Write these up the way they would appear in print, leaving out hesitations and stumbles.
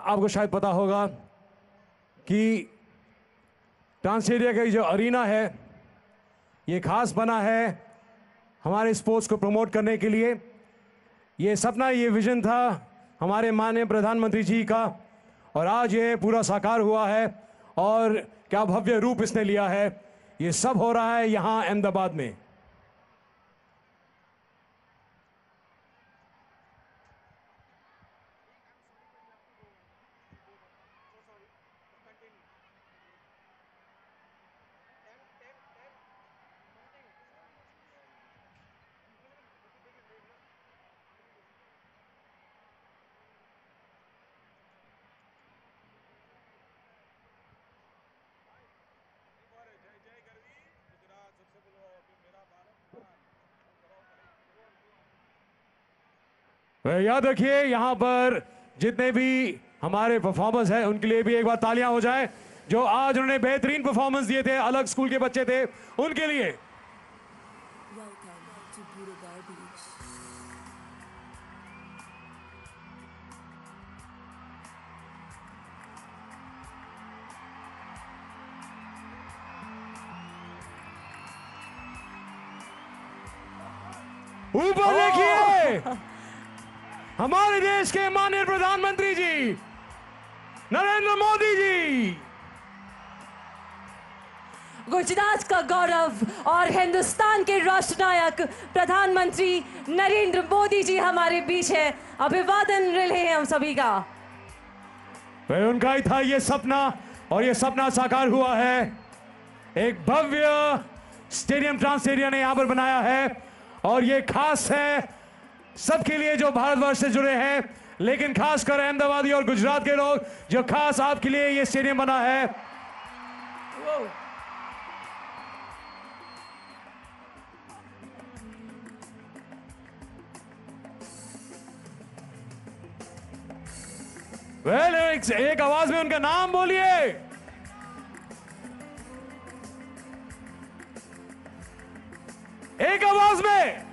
आपको शायद पता होगा कि ट्रांसएरिया का जो अरीना है ये खास बना है हमारे स्पोर्ट्स को प्रमोट करने के लिए। ये सपना, ये विजन था हमारे माननीय प्रधानमंत्री जी का और आज ये पूरा साकार हुआ है और क्या भव्य रूप इसने लिया है। ये सब हो रहा है यहां अहमदाबाद में। याद रखिए यहां पर जितने भी हमारे परफॉर्मर्स हैं उनके लिए भी एक बार तालियां हो जाए। जो आज उन्होंने बेहतरीन परफॉर्मेंस दिए थे, अलग स्कूल के बच्चे थे, उनके लिए। ऊपर देखिए हमारे देश के माननीय प्रधानमंत्री जी नरेंद्र मोदी जी। गुजरात का गौरव और हिंदुस्तान के राष्ट्रनायक प्रधानमंत्री नरेंद्र मोदी जी हमारे बीच है। अभिवादन रहे हैं हम सभी का। वह उनका ही था ये सपना और ये सपना साकार हुआ है। एक भव्य स्टेडियम ट्रांसएरिया ने यहां पर बनाया है और ये खास है सबके लिए जो भारतवर्ष से जुड़े हैं, लेकिन खासकर अहमदाबादी और गुजरात के लोग जो खास आपके लिए ये स्टेडियम बना है। वेल एक आवाज में उनका नाम बोलिए। एक आवाज में।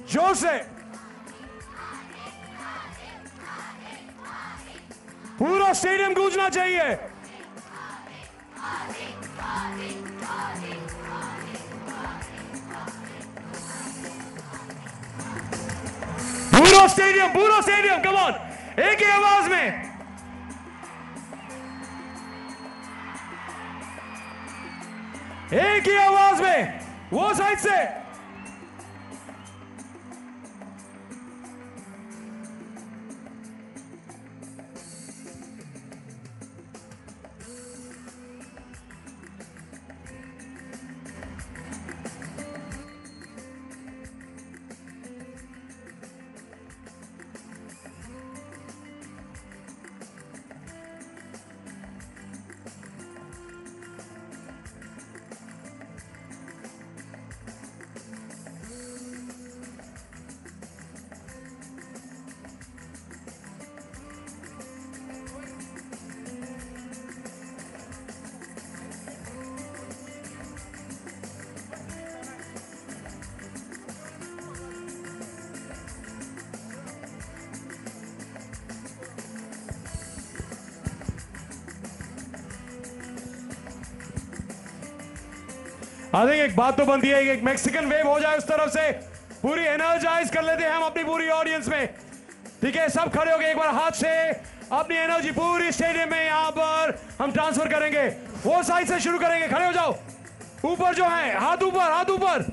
जोर से पूरा स्टेडियम गूंजना चाहिए। पूरा स्टेडियम कम ऑन, एक ही आवाज में। एक ही आवाज में वो साइड से। आई थिंक एक बात तो बनती है, एक मैक्सिकन वेव हो जाए उस तरफ से, पूरी एनर्जाइज कर लेते हैं हम अपनी पूरी ऑडियंस में। ठीक है, सब खड़े हो गए, एक बार हाथ से अपनी एनर्जी पूरी स्टेडियम में यहां पर हम ट्रांसफर करेंगे। वो साइड से शुरू करेंगे, खड़े हो जाओ। ऊपर जो है, हाथ ऊपर, हाथ ऊपर,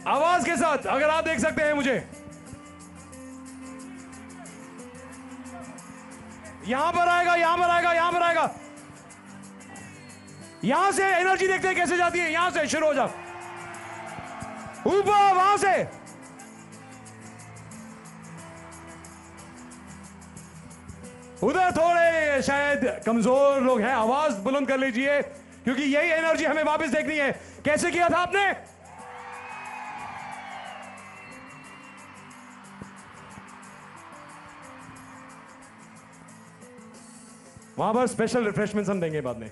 आवाज के साथ, अगर आप देख सकते हैं मुझे। यहां पर आएगा, यहां पर आएगा, यहां पर आएगा। यहां से एनर्जी देखते हैं कैसे जाती है। यहां से शुरू हो जाओ, ऊपर, वहां से। उधर थोड़े शायद कमजोर लोग हैं, आवाज बुलंद कर लीजिए, क्योंकि यही एनर्जी हमें वापस देखनी है। कैसे किया था आपने? वहां पर स्पेशल रिफ्रेशमेंट्स हम देंगे बाद में।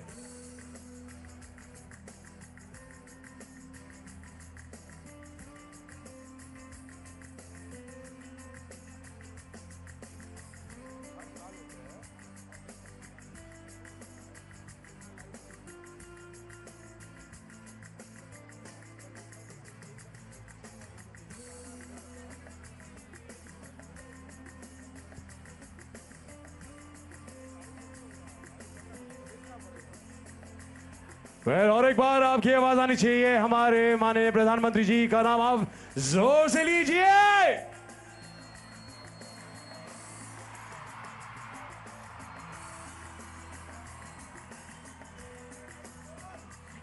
और एक बार आपकी आवाज आनी चाहिए, हमारे माननीय प्रधानमंत्री जी का नाम आप जोर से लीजिए।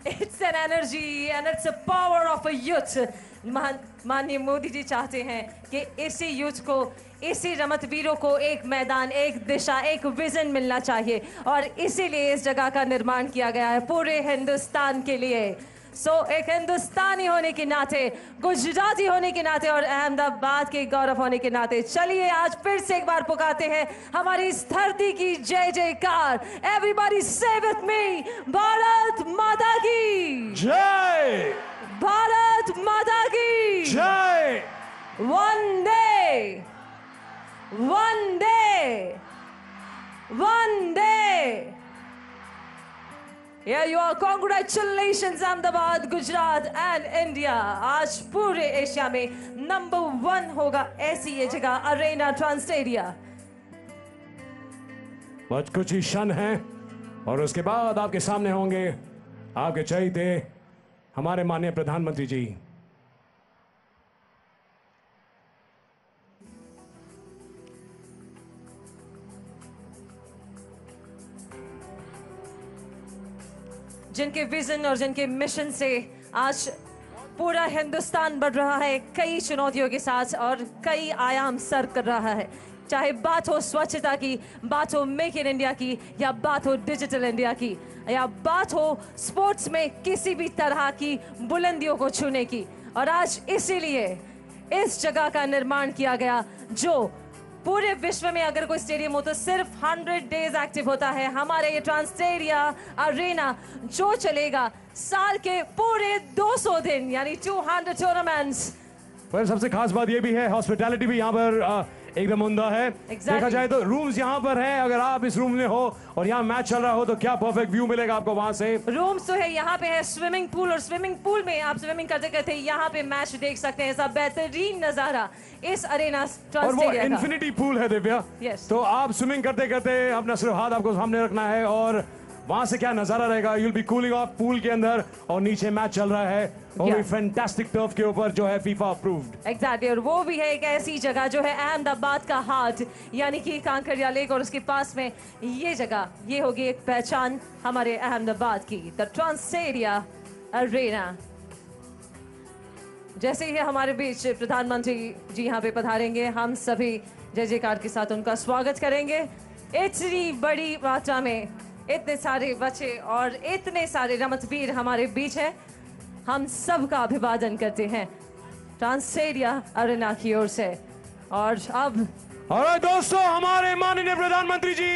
It's an energy and it's a power of a youth. माननीय मोदी जी चाहते हैं कि इसी यूथ को, इसी रमतवीरों को एक मैदान, एक दिशा, एक विजन मिलना चाहिए और इसीलिए इस जगह का निर्माण किया गया है पूरे हिंदुस्तान के लिए। एक हिंदुस्तानी होने के नाते, गुजराती होने के नाते और अहमदाबाद के गौरव होने के नाते चलिए आज फिर से एक बार पुकारते हैं हमारी इस धरती की जय जयकार। एवरीबॉडी से विथ मी, भारत माता की जय, भारत माता की जय, वंदे वंदे वंदे। Here you are. Congratulations Ahmedabad, Gujarat and India. आज पूरे एशिया में नंबर 1 होगा ऐसी ये जगह, अरेना ट्रांसटेडिया। बस कुछ ही क्षण हैं और उसके बाद आपके सामने होंगे आपके चहेते हमारे माननीय प्रधानमंत्री जी। जिनके विजन और जिनके मिशन से आज पूरा हिंदुस्तान बढ़ रहा है कई चुनौतियों के साथ और कई आयाम सर कर रहा है। चाहे बात हो स्वच्छता की, बात हो मेक इन इंडिया की, या बात हो डिजिटल इंडिया की, या बात हो स्पोर्ट्स में किसी भी तरह की बुलंदियों को छूने की। और आज इसीलिए इस जगह का निर्माण किया गया जो पूरे विश्व में अगर कोई स्टेडियम हो तो सिर्फ 100 डेज एक्टिव होता है। हमारे ये ट्रांसटेडिया अरेना जो चलेगा साल के पूरे 200 दिन, यानी 200 टूर्नामेंट्स। पर सबसे खास बात ये भी है, हॉस्पिटैलिटी भी यहाँ पर एकदम उम्दा है। देखा जाए तो रूम्स यहाँ पर हैं, अगर आप इस रूम में हो और यहाँ मैच चल रहा हो तो क्या परफेक्ट व्यू मिलेगा आपको वहां से। रूम्स तो है, यहाँ पे है स्विमिंग पूल और स्विमिंग पूल में आप स्विमिंग करते करते यहाँ पे मैच देख सकते हैं। सब बेहतरीन नजारा इस अरेना और वो इन्फिनिटी पूल है दिव्या। Yes. तो आप स्विमिंग करते करते अपना सिर्फ हाथ आपको सामने रखना है और वहां से क्या नजारा रहेगा, you'll be cooling of pool के अंदर और नीचे मैच चल रहा है और भी फैंटास्टिक टर्फ के ऊपर जो है फीफा अप्रूव्ड। एग्जैक्टली, और वो भी है एक ऐसी जगह जो है अहमदाबाद का हार्ट, यानी कि कांकरिया लेक और उसके पास में ये जगह, ये होगी एक पहचान हमारे अहमदाबाद की, द ट्रांसटेडिया अरेना। जैसे ही हमारे बीच प्रधानमंत्री जी यहाँ पे पधारेंगे, हम सभी जय जयकार के साथ उनका स्वागत करेंगे। इतनी बड़ी मात्रा में इतने सारे बच्चे और इतने सारे रमतवीर हमारे बीच हैं, हम सबका अभिवादन करते हैं ट्रांसटेडिया अरेना की ओर से। और अब दोस्तों, हमारे माननीय प्रधानमंत्री जी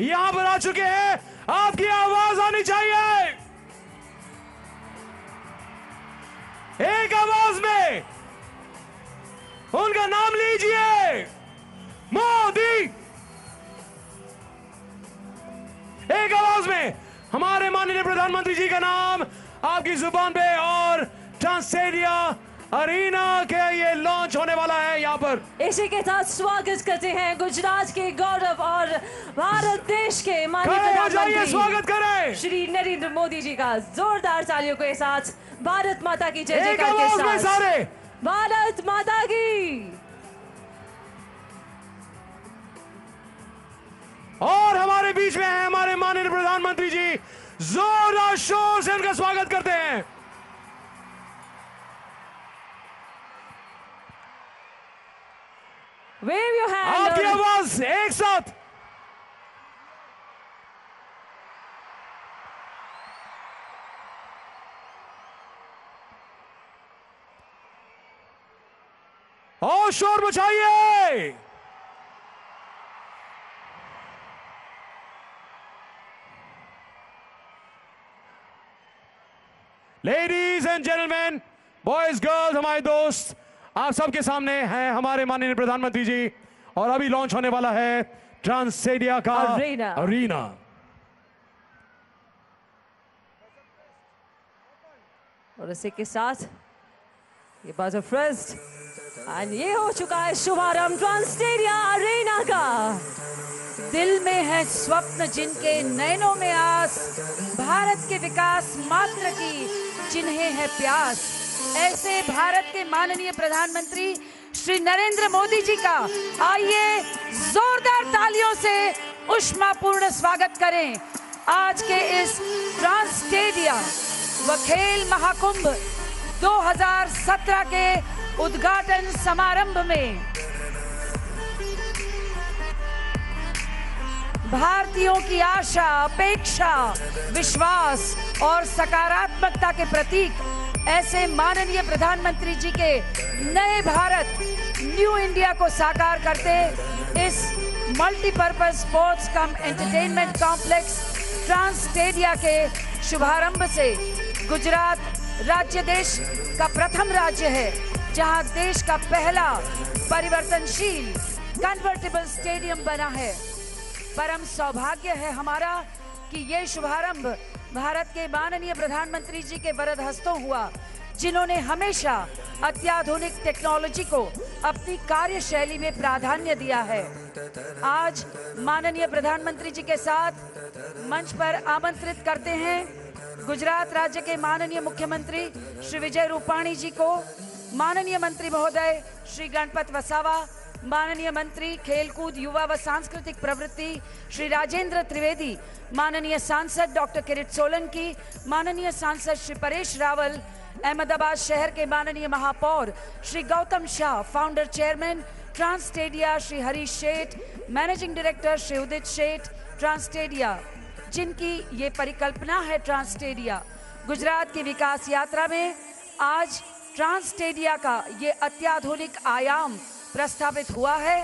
यहाँ पर आ चुके हैं, आपकी आवाज आनी चाहिए। एक आवाज में उनका नाम लीजिए, मोदी। एक आवाज में हमारे माननीय प्रधानमंत्री जी का नाम आपकी जुबान पे और ट्रांसटेडिया अरेना के ये लॉन्च होने वाला है यहाँ पर। इसी के साथ स्वागत करते हैं गुजरात के गौरव और भारत देश के माननीय प्रधानमंत्री, स्वागत करें श्री नरेंद्र मोदी जी का। जोरदार तालियों के साथ भारत माता की जय जयकार के साथ सारे भारत माता की। और हमारे बीच में है हमारे माननीय प्रधानमंत्री जी, जोरदार शोर से उनका स्वागत करते हैं। Wave your hand. आपकी आवाज एक साथ। और शोर मचाइए। Ladies and gentleman, boys girls, हमारे दोस्त, आप सबके सामने हैं हमारे माननीय प्रधानमंत्री जी, और अभी लॉन्च होने वाला है ट्रांसस्टेडिया का अरीना। और इसी के साथ ये बाजो फर्स्ट एंड ये हो चुका है शुभारंभ ट्रांसस्टेडिया अरीना का। दिल में है स्वप्न जिनके नैनों में आस, भारत के विकास मात्र की जिन्हें है प्यास, ऐसे भारत के माननीय प्रधानमंत्री श्री नरेंद्र मोदी जी का आइए जोरदार तालियों से ऊष्मापूर्ण स्वागत करें आज के इस ट्रांसस्टेडिया व खेल महाकुंभ 2017 के उद्घाटन समारंभ में। भारतीयों की आशा, अपेक्षा, विश्वास और सकारात्मकता के प्रतीक ऐसे माननीय प्रधानमंत्री जी के नए भारत न्यू इंडिया को साकार करते इस मल्टीपर्पज स्पोर्ट्स कम एंटरटेनमेंट कॉम्प्लेक्स ट्रांसस्टेडिया के शुभारंभ से गुजरात राज्य देश का प्रथम राज्य है जहां देश का पहला परिवर्तनशील कन्वर्टेबल स्टेडियम बना है। परम सौभाग्य है हमारा कि ये शुभारंभ भारत के माननीय प्रधानमंत्री जी के वरद हस्तों हुआ, जिन्होंने हमेशा अत्याधुनिक टेक्नोलॉजी को अपनी कार्यशैली में प्राधान्य दिया है। आज माननीय प्रधानमंत्री जी के साथ मंच पर आमंत्रित करते हैं गुजरात राज्य के माननीय मुख्यमंत्री श्री विजय रूपाणी जी को, माननीय मंत्री महोदय श्री गणपत वसावा, माननीय मंत्री खेलकूद युवा व सांस्कृतिक प्रवृत्ति श्री राजेंद्र त्रिवेदी, माननीय सांसद डॉक्टर किरीट सोलंकी, माननीय सांसद श्री परेश रावल, अहमदाबाद शहर के माननीय महापौर Shri Gautam Shah, founder chairman Transstadia Shri Harish Sheth, managing director Shri उदित शेठ, ट्रांसस्टेडिया जिनकी ये परिकल्पना है ट्रांसस्टेडिया गुजरात की विकास यात्रा में आज ट्रांसस्टेडिया का ये अत्याधुनिक आयाम प्रस्तावित हुआ है।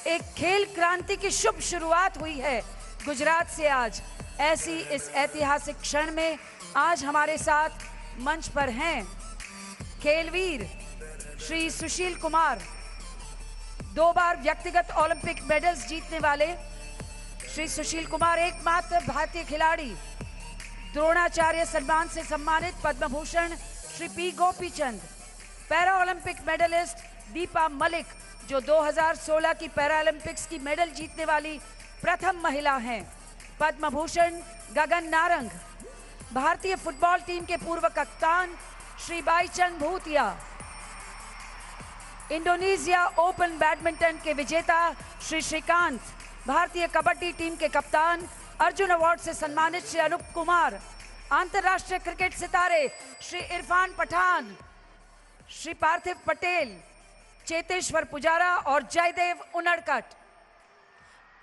एक खेल क्रांति की शुभ शुरुआत हुई है गुजरात से आज। ऐसी इस ऐतिहासिक क्षण में आज हमारे साथ मंच पर हैं खेलवीर श्री सुशील कुमार, 2 बार व्यक्तिगत ओलंपिक मेडल्स जीतने वाले श्री सुशील कुमार, एकमात्र भारतीय खिलाड़ी द्रोणाचार्य सम्मान से सम्मानित Padma Bhushan Shri P Gopichand, para Olympic medallist Deepa Malik जो 2016 की पैरा ओलंपिक्स की मेडल जीतने वाली प्रथम महिला हैं, पद्म भूषण गगन नारंग, भारतीय फुटबॉल टीम के पूर्व कप्तान श्री बाईचंद भूतिया, इंडोनेशिया ओपन बैडमिंटन के विजेता श्री श्रीकांत, भारतीय कबड्डी टीम के कप्तान अर्जुन अवार्ड से सम्मानित श्री अनूप कुमार, अंतर्राष्ट्रीय क्रिकेट सितारे श्री इरफान पठान, श्री पार्थिव पटेल, चेतेश्वर पुजारा और जयदेव उनड़कट।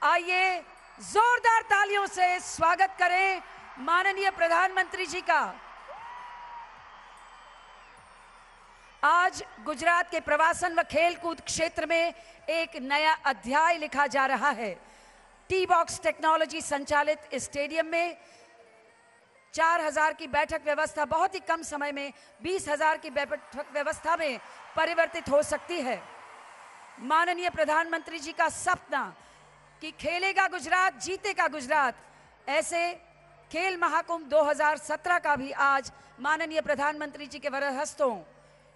आइए जोरदार तालियों से स्वागत करें माननीय प्रधानमंत्री जी का। आज गुजरात के प्रवासन व खेलकूद क्षेत्र में एक नया अध्याय लिखा जा रहा है। टी बॉक्स टेक्नोलॉजी संचालित इस स्टेडियम में 4000 की बैठक व्यवस्था बहुत ही कम समय में 20,000 की बैठक व्यवस्था में परिवर्तित हो सकती है। माननीय प्रधानमंत्री जी का सपना कि खेलेगा गुजरात जीतेगा गुजरात, ऐसे खेल महाकुंभ 2017 का भी आज माननीय प्रधानमंत्री जी के वरद हस्तों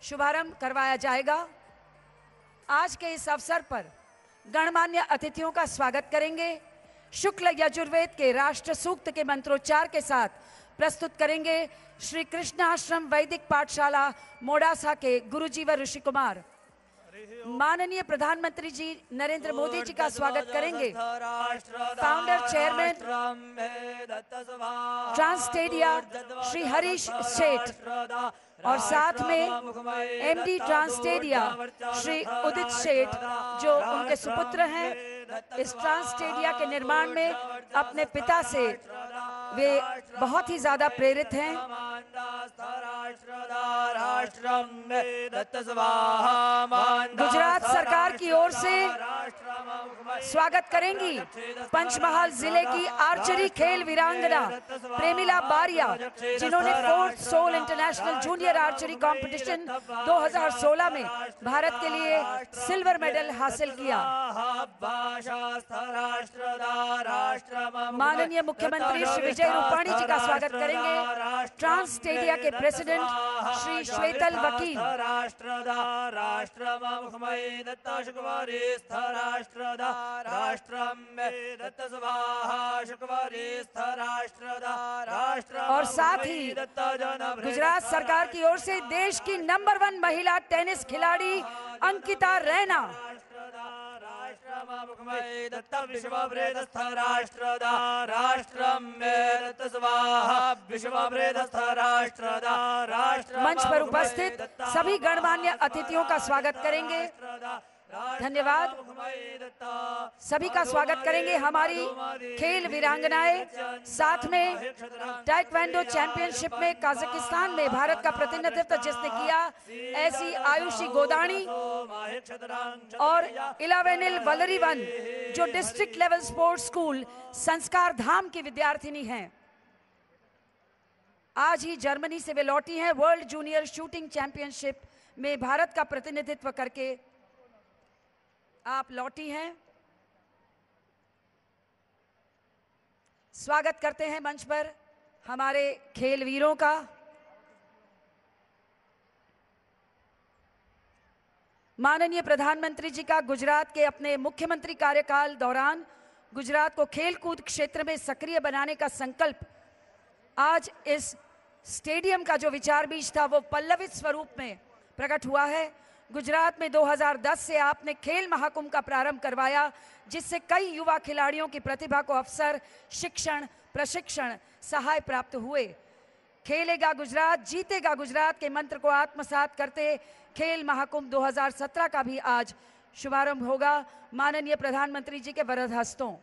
शुभारंभ करवाया जाएगा। आज के इस अवसर पर गणमान्य अतिथियों का स्वागत करेंगे। शुक्ल यजुर्वेद के राष्ट्र सूक्त के मंत्रोच्चार के साथ प्रस्तुत करेंगे श्री कृष्णाश्रम वैदिक पाठशाला मोडासा के गुरुजी व ऋषि कुमार। माननीय प्रधानमंत्री जी नरेंद्र मोदी जी का स्वागत करेंगे फाउंडर चेयरमैन ट्रांसस्टेडिया श्री हरीश शेठ और साथ में एमडी ट्रांसस्टेडिया श्री उदित शेठ जो उनके सुपुत्र हैं। इस ट्रांसस्टेडिया के निर्माण में अपने पिता से वे बहुत ही ज्यादा प्रेरित हैं। गुजरात सरकार की ओर से स्वागत करेंगी पंचमहाल जिले की आर्चरी खेल वीरांगना प्रेमिला बारिया, जिन्होंने fourth Seoul international junior archery competition 2016 में भारत के लिए सिल्वर मेडल हासिल किया। माननीय मुख्यमंत्री श्री विजय रूपाणी जी का स्वागत करेंगे ट्रांस स्टेडिया के प्रेसिडेंट श्री श्वेतल वकील। और साथ ही गुजरात सरकार की ओर से देश की नंबर 1 महिला टेनिस खिलाड़ी अंकिता रैना। मंच पर उपस्थित सभी गणमान्य अतिथियों का स्वागत करेंगे। धन्यवाद। सभी का स्वागत करेंगे हमारी खेल वीरांगनाएं। साथ में टाइक्वांडो चैंपियनशिप में कजाकिस्तान में भारत का प्रतिनिधित्व जिसने किया, ऐसी आयुषी गोदानी और इलावेनिल वलरीवन जो डिस्ट्रिक्ट लेवल स्पोर्ट्स स्कूल संस्कार धाम की विद्यार्थिनी हैं। आज ही जर्मनी से वे लौटी हैं वर्ल्ड जूनियर शूटिंग चैंपियनशिप में भारत का प्रतिनिधित्व करके आप लौटी हैं। स्वागत करते हैं मंच पर हमारे खेल वीरों का। माननीय प्रधानमंत्री जी का गुजरात के अपने मुख्यमंत्री कार्यकाल दौरान गुजरात को खेल कूद क्षेत्र में सक्रिय बनाने का संकल्प आज इस स्टेडियम का जो विचार बीज था वो पल्लवित स्वरूप में प्रकट हुआ है। गुजरात में 2010 से आपने खेल महाकुंभ का प्रारंभ करवाया, जिससे कई युवा खिलाड़ियों की प्रतिभा को अवसर, शिक्षण, प्रशिक्षण, सहाय प्राप्त हुए। खेलेगा गुजरात, जीतेगा गुजरात के मंत्र को आत्मसात करते खेल महाकुंभ 2017 का भी आज शुभारंभ होगा माननीय प्रधानमंत्री जी के वरद हस्तों।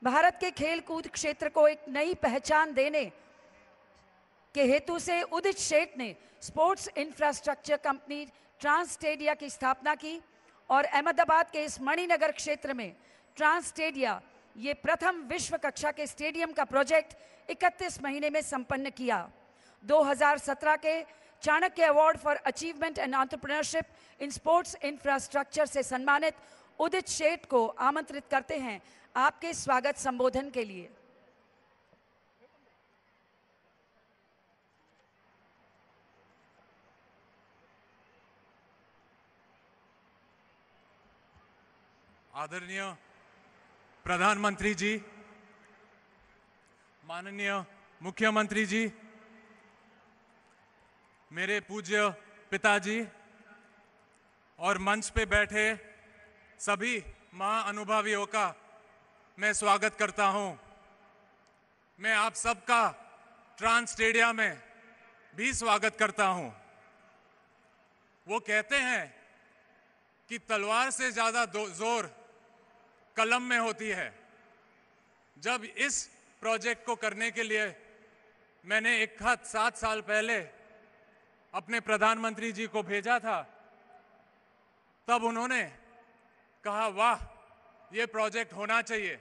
भारत के खेल कूद क्षेत्र को एक नई पहचान देने के हेतु से उदित शेठ ने sports infrastructure company Trans Stadia की स्थापना की और अहमदाबाद के इस मणिनगर क्षेत्र में ट्रांस स्टेडिया ये प्रथम विश्व कक्षा के स्टेडियम का प्रोजेक्ट 31 महीने में संपन्न किया। 2017 के Chanakya award for achievement and entrepreneurship in sports infrastructure से सम्मानित उदित शेठ को आमंत्रित करते हैं आपके स्वागत संबोधन के लिए। आदरणीय प्रधानमंत्री जी, माननीय मुख्यमंत्री जी, मेरे पूज्य पिताजी और मंच पे बैठे सभी महाअनुभवियों का मैं स्वागत करता हूं। मैं आप सबका ट्रांस स्टेडिया में भी स्वागत करता हूं। वो कहते हैं कि तलवार से ज्यादा जोर कलम में होती है। जब इस प्रोजेक्ट को करने के लिए मैंने एक खत 7 साल पहले अपने प्रधानमंत्री जी को भेजा था, तब उन्होंने कहा वाह ये प्रोजेक्ट होना चाहिए।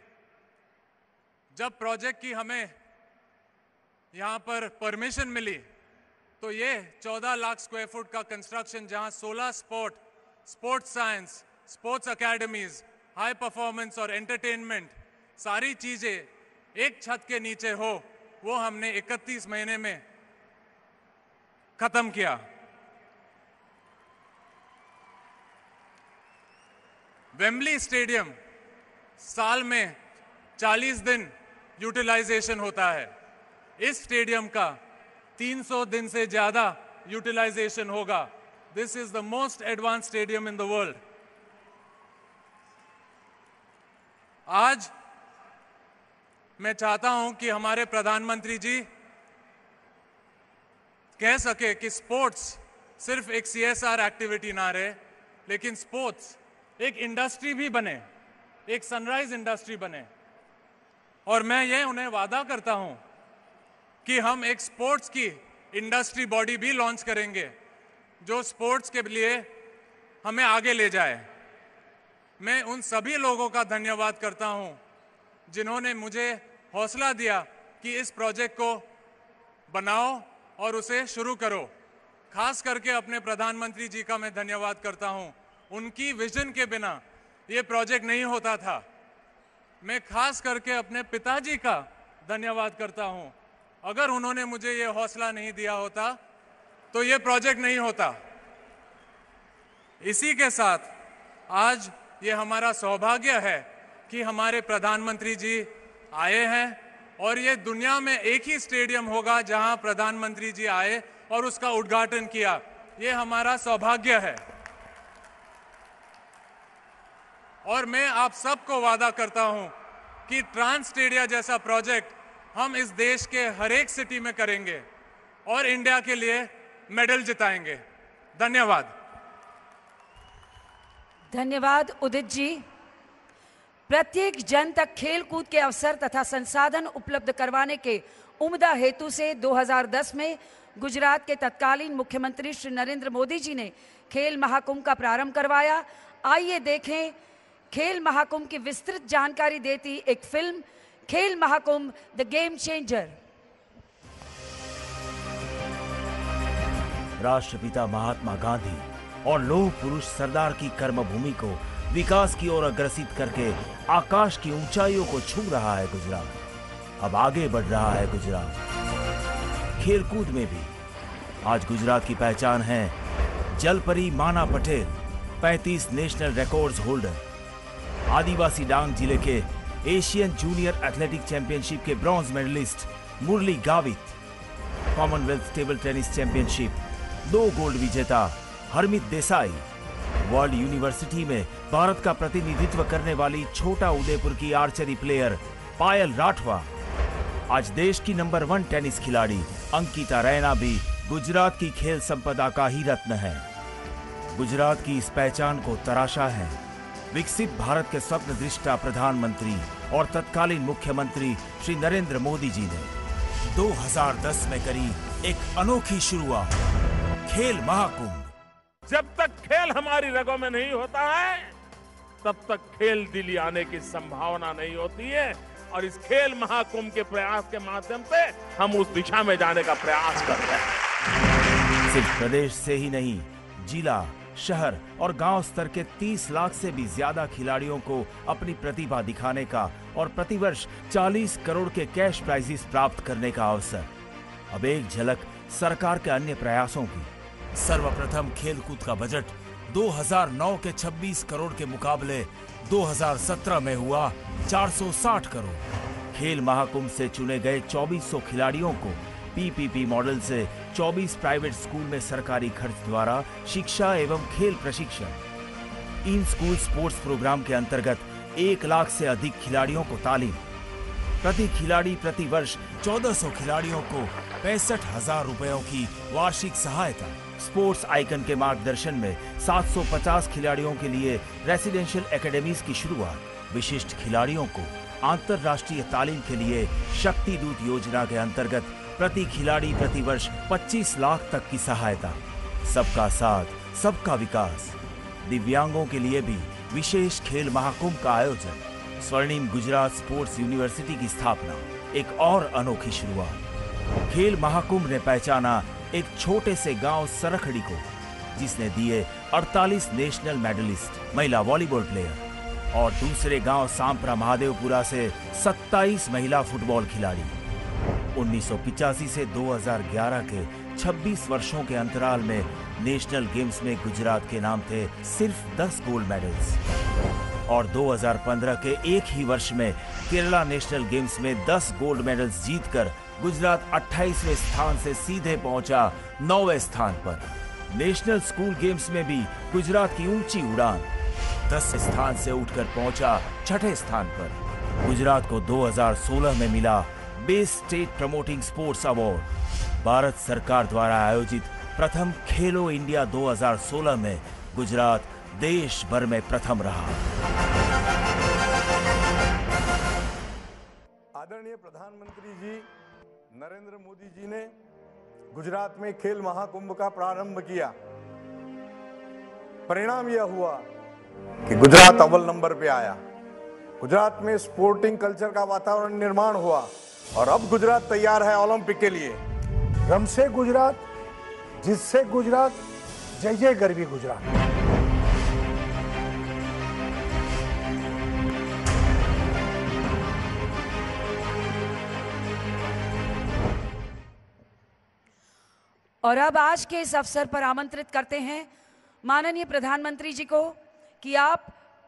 जब प्रोजेक्ट की हमें यहाँ पर परमिशन मिली तो ये 14 लाख स्क्वायर फुट का कंस्ट्रक्शन, जहाँ 16 sports science, sports academies, high performance और एंटरटेनमेंट सारी चीजें एक छत के नीचे हो, वो हमने 31 महीने में खत्म किया। वेम्बली स्टेडियम साल में 40 दिन यूटिलाइजेशन होता है। इस स्टेडियम का 300 दिन से ज्यादा यूटिलाइजेशन होगा। This is the most advanced stadium in the world. आज मैं चाहता हूं कि हमारे प्रधानमंत्री जी कह सके कि स्पोर्ट्स सिर्फ एक CSR एक्टिविटी ना रहे, लेकिन स्पोर्ट्स एक इंडस्ट्री भी बने, एक सनराइज इंडस्ट्री बने। और मैं ये उन्हें वादा करता हूं कि हम एक स्पोर्ट्स की इंडस्ट्री बॉडी भी लॉन्च करेंगे जो स्पोर्ट्स के लिए हमें आगे ले जाए। मैं उन सभी लोगों का धन्यवाद करता हूं जिन्होंने मुझे हौसला दिया कि इस प्रोजेक्ट को बनाओ और उसे शुरू करो। खास करके अपने प्रधानमंत्री जी का मैं धन्यवाद करता हूं। उनकी विजन के बिना ये प्रोजेक्ट नहीं होता था। मैं खास करके अपने पिताजी का धन्यवाद करता हूं। अगर उन्होंने मुझे ये हौसला नहीं दिया होता तो ये प्रोजेक्ट नहीं होता। इसी के साथ आज ये हमारा सौभाग्य है कि हमारे प्रधानमंत्री जी आए हैं और ये दुनिया में एक ही स्टेडियम होगा जहां प्रधानमंत्री जी आए और उसका उद्घाटन किया। ये हमारा सौभाग्य है और मैं आप सबको वादा करता हूं कि ट्रांस स्टेडिया जैसा प्रोजेक्ट हम इस देश के हर एक सिटी में करेंगे और इंडिया के लिए मेडल जिताएंगे। धन्यवाद। धन्यवाद उदित जी। प्रत्येक जन तक खेल कूद के अवसर तथा संसाधन उपलब्ध करवाने के उम्दा हेतु से 2010 में गुजरात के तत्कालीन मुख्यमंत्री श्री नरेंद्र मोदी जी ने खेल महाकुंभ का प्रारंभ करवाया। आइए देखें खेल महाकुंभ की विस्तृत जानकारी देती एक फिल्म, खेल महाकुंभ द गेम चेंजर। राष्ट्रपिता महात्मा गांधी और लौह पुरुष सरदार की कर्मभूमि को विकास की ओर अग्रसित करके आकाश की ऊंचाइयों को छू रहा है गुजरात। अब आगे बढ़ रहा है गुजरात। खेलकूद में भी आज गुजरात की पहचान है जलपरी Maana Patel, 35 national records holder. आदिवासी डांग जिले के एशियन जूनियर एथलेटिक चैंपियनशिप के bronze medallist Murali Gavit, Commonwealth table tennis championship 2 gold विजेता हरमित देसाई, वर्ल्ड यूनिवर्सिटी में भारत का प्रतिनिधित्व करने वाली छोटा उदयपुर की आर्चरी प्लेयर पायल राठवा, आज देश की नंबर 1 टेनिस खिलाड़ी अंकिता रैना भी गुजरात की खेल संपदा का ही रत्न है। गुजरात की इस पहचान को तराशा है विकसित भारत के स्वप्न दृष्टा प्रधानमंत्री और तत्कालीन मुख्यमंत्री श्री नरेंद्र मोदी जी ने 2010 में करी एक अनोखी शुरुआत, खेल महाकुंभ। जब तक खेल हमारी रगों में नहीं होता है तब तक खेल दिल्ली आने की संभावना नहीं होती है और इस खेल महाकुंभ के प्रयास के माध्यम से हम उस दिशा में जाने का प्रयास कर रहे हैं। सिर्फ प्रदेश से ही नहीं, जिला, शहर और गांव स्तर के 30 लाख से भी ज्यादा खिलाड़ियों को अपनी प्रतिभा दिखाने का और प्रतिवर्ष 40 करोड़ के कैश प्राइजेस प्राप्त करने का अवसर। अब एक झलक सरकार के अन्य प्रयासों की। सर्वप्रथम खेलकूद का बजट 2009 के 26 करोड़ के मुकाबले 2017 में हुआ 460 करोड़। खेल महाकुंभ से चुने गए 2400 खिलाड़ियों को पीपीपी मॉडल से 24 प्राइवेट स्कूल में सरकारी खर्च द्वारा शिक्षा एवं खेल प्रशिक्षण। इन स्कूल स्पोर्ट्स प्रोग्राम के अंतर्गत 1 लाख से अधिक खिलाड़ियों को तालीम। प्रति खिलाड़ी प्रति वर्ष 1400 खिलाड़ियों को 65,000 रुपयों की वार्षिक सहायता। स्पोर्ट्स आइकन के मार्गदर्शन में 750 खिलाड़ियों के लिए रेसिडेंशियल एकेडमीज की शुरुआत। विशिष्ट खिलाड़ियों को अंतर्राष्ट्रीय तालीम के लिए शक्ति दूत योजना के अंतर्गत प्रति खिलाड़ी प्रति वर्ष 25 लाख तक की सहायता। सबका साथ, सबका विकास। दिव्यांगों के लिए भी विशेष खेल महाकुंभ का आयोजन। स्वर्णिम गुजरात स्पोर्ट्स यूनिवर्सिटी की स्थापना, एक और अनोखी शुरुआत। खेल महाकुंभ ने पहचाना एक छोटे से गांव सरखड़ी को, जिसने दिए 48 नेशनल मेडलिस्ट महिला वॉलीबॉल प्लेयर, और दूसरे गांव सांप्रा महादेवपुरा से 27 महिला फुटबॉल खिलाड़ी। 1985 से 2011 के 26 वर्षों के अंतराल में नेशनल गेम्स में गुजरात के नाम थे सिर्फ 10 गोल्ड मेडल्स, और 2015 के एक ही वर्ष में केरला नेशनल गेम्स में 10 गोल्ड मेडल्स जीतकर गुजरात 28वें स्थान से सीधे पहुंचा 9वें स्थान पर। नेशनल स्कूल गेम्स में भी गुजरात की ऊंची उड़ान 10 स्थान से उठकर पहुंचा 6ठे स्थान पर। गुजरात को 2016 में मिला best state promoting sports award. Bharat सरकार द्वारा आयोजित प्रथम खेलो इंडिया 2016 में गुजरात देश भर में प्रथम रहा। आदरणीय प्रधानमंत्री जी नरेंद्र मोदी जी ने गुजरात में खेल महाकुंभ का प्रारंभ किया। परिणाम यह हुआ कि गुजरात अव्वल नंबर पे आया। गुजरात में स्पोर्टिंग कल्चर का वातावरण निर्माण हुआ और अब गुजरात तैयार है ओलंपिक के लिए। रम से गुजरात, जिससे गुजरात, जय जय गरवी गुजरात। और अब आज के इस अवसर पर आमंत्रित करते हैं माननीय प्रधानमंत्री जी को कि आप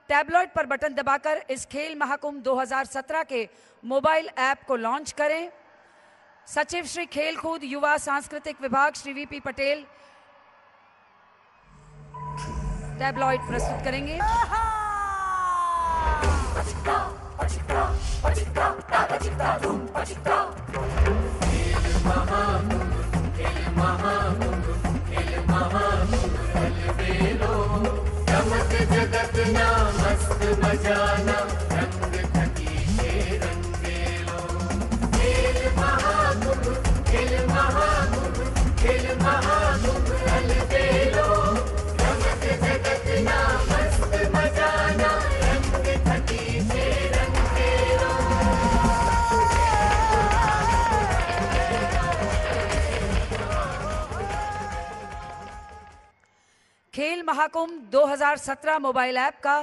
टैबलॉइड पर बटन दबाकर इस खेल महाकुंभ 2017 के मोबाइल ऐप को लॉन्च करें। सचिव श्री खेलकूद युवा सांस्कृतिक विभाग श्री वीपी पटेल टैबलॉइड प्रस्तुत करेंगे। जगत ना मस्त बजाना रंग थकी से रंगेलो। खेल महाकुंभ, खेल महाकुंभ, खेल महाकुंभ अलबेलो। रमत जगत ना मस्त बजाना रंग थकी से रंगेलो। खेल महाकुंभ 2017 मोबाइल ऐप का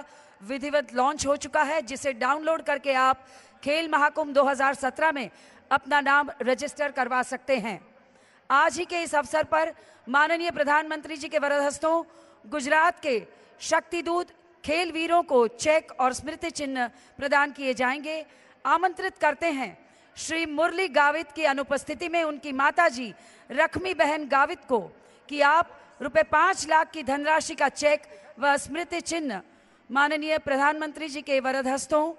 विधिवत लॉन्च हो चुका है, जिसे डाउनलोड करके आप खेल महाकुंभ 2017 में अपना नाम रजिस्टर करवा सकते हैं। आज ही के इस अवसर पर माननीय प्रधानमंत्री जी के वरद हस्तों गुजरात के शक्तिदूत खेल वीरों को चेक और स्मृति चिन्ह प्रदान किए जाएंगे। आमंत्रित करते हैं श्री मुरली गावित की अनुपस्थिति में उनकी माताजी रखमी बहन गावित को कि आप रुपए 5 लाख की धनराशि का चेक व स्मृति चिन्ह माननीय प्रधानमंत्री जी के वरद हस्तों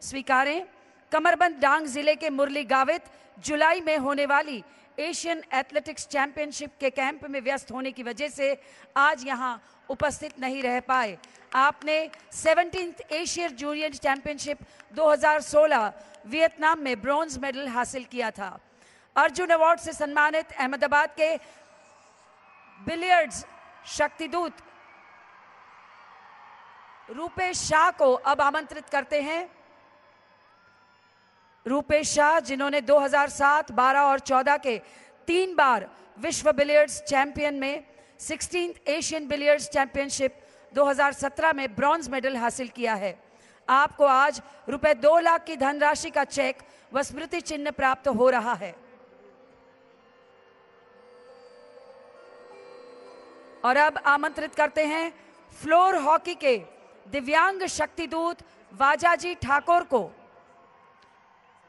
स्वीकारें। कमरबंद डांग जिले के मुरली गावित जुलाई में होने वाली एशियन एथलेटिक्स चैंपियनशिप के कैंप में व्यस्त होने की वजह से आज यहां उपस्थित नहीं रह पाए। आपने 17th Asian junior championship 2016 Vietnam में ब्रॉन्ज मेडल हासिल किया था। अर्जुन अवार्ड से सम्मानित अहमदाबाद के बिलियर्ड्स शक्तिदूत रूपेश शाह को अब आमंत्रित करते हैं। रूपेश शाह जिन्होंने 2007, 12 और 14 के 3 बार विश्व बिलियर्ड्स चैंपियन में 16th एशियन बिलियर्ड्स चैंपियनशिप 2017 में ब्रॉन्ज मेडल हासिल किया है। आपको आज रुपए 2 लाख की धनराशि का चेक व स्मृति चिन्ह प्राप्त हो रहा है। और अब आमंत्रित करते हैं फ्लोर हॉकी के दिव्यांग शक्तिदूत वाजाजी ठाकुर को,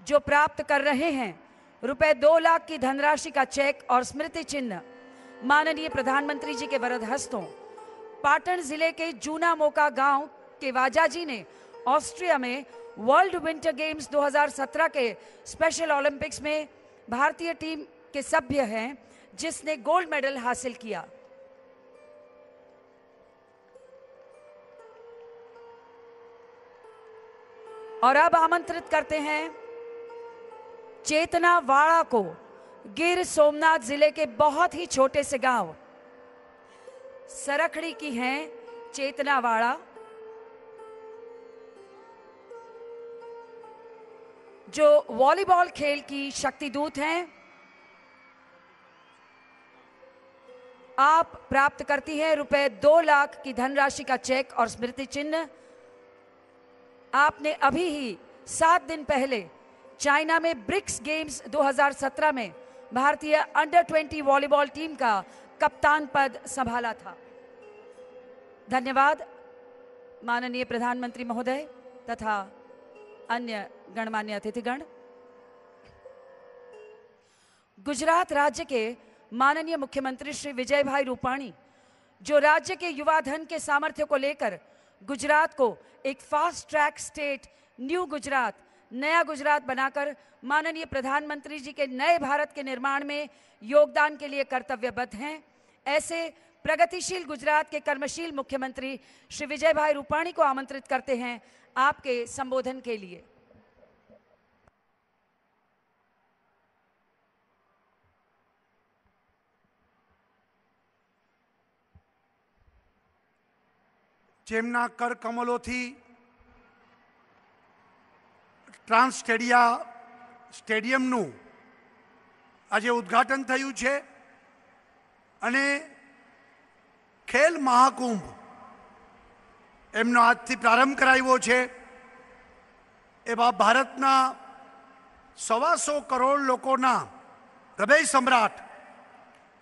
जो प्राप्त कर रहे हैं रुपए 2 लाख की धनराशि का चेक और स्मृति चिन्ह माननीय प्रधानमंत्री जी के वरद हस्तों। पाटन जिले के जूना मोका गांव के वाजाजी ने ऑस्ट्रिया में वर्ल्ड विंटर गेम्स 2017 के स्पेशल ओलंपिक्स में भारतीय टीम के सभ्य हैं, जिसने गोल्ड मेडल हासिल किया। और अब आमंत्रित करते हैं चेतना वाड़ा को, गिर सोमनाथ जिले के बहुत ही छोटे से गांव सरखड़ी की हैं चेतना वाड़ा, जो वॉलीबॉल खेल की शक्तिदूत हैं। आप प्राप्त करती हैं रुपए 2 लाख की धनराशि का चेक और स्मृति चिन्ह। आपने अभी ही 7 दिन पहले चाइना में ब्रिक्स गेम्स 2017 में भारतीय अंडर 20 वॉलीबॉल टीम का कप्तान पद संभाला था। धन्यवाद माननीय प्रधानमंत्री महोदय तथा अन्य गणमान्य अतिथिगण। गुजरात राज्य के माननीय मुख्यमंत्री श्री विजय भाई रूपाणी, जो राज्य के युवा धन के सामर्थ्य को लेकर गुजरात को एक fast track state new Gujarat, नया गुजरात बनाकर माननीय प्रधानमंत्री जी के नए भारत के निर्माण में योगदान के लिए कर्तव्यबद्ध हैं, ऐसे प्रगतिशील गुजरात के कर्मशील मुख्यमंत्री श्री विजय भाई रूपाणी को आमंत्रित करते हैं आपके संबोधन के लिए। જેમના કરકમલોથી ટ્રાન્સ સ્ટેડિયમનું આજે ઉદ્ઘાટન થયું છે અને ખેલ મહાકુંભ એમનો આજથી પ્રારંભ કરાવ્યો છે. એવા ભારતના 125 કરોડ લોકોના હૃદય સમ્રાટ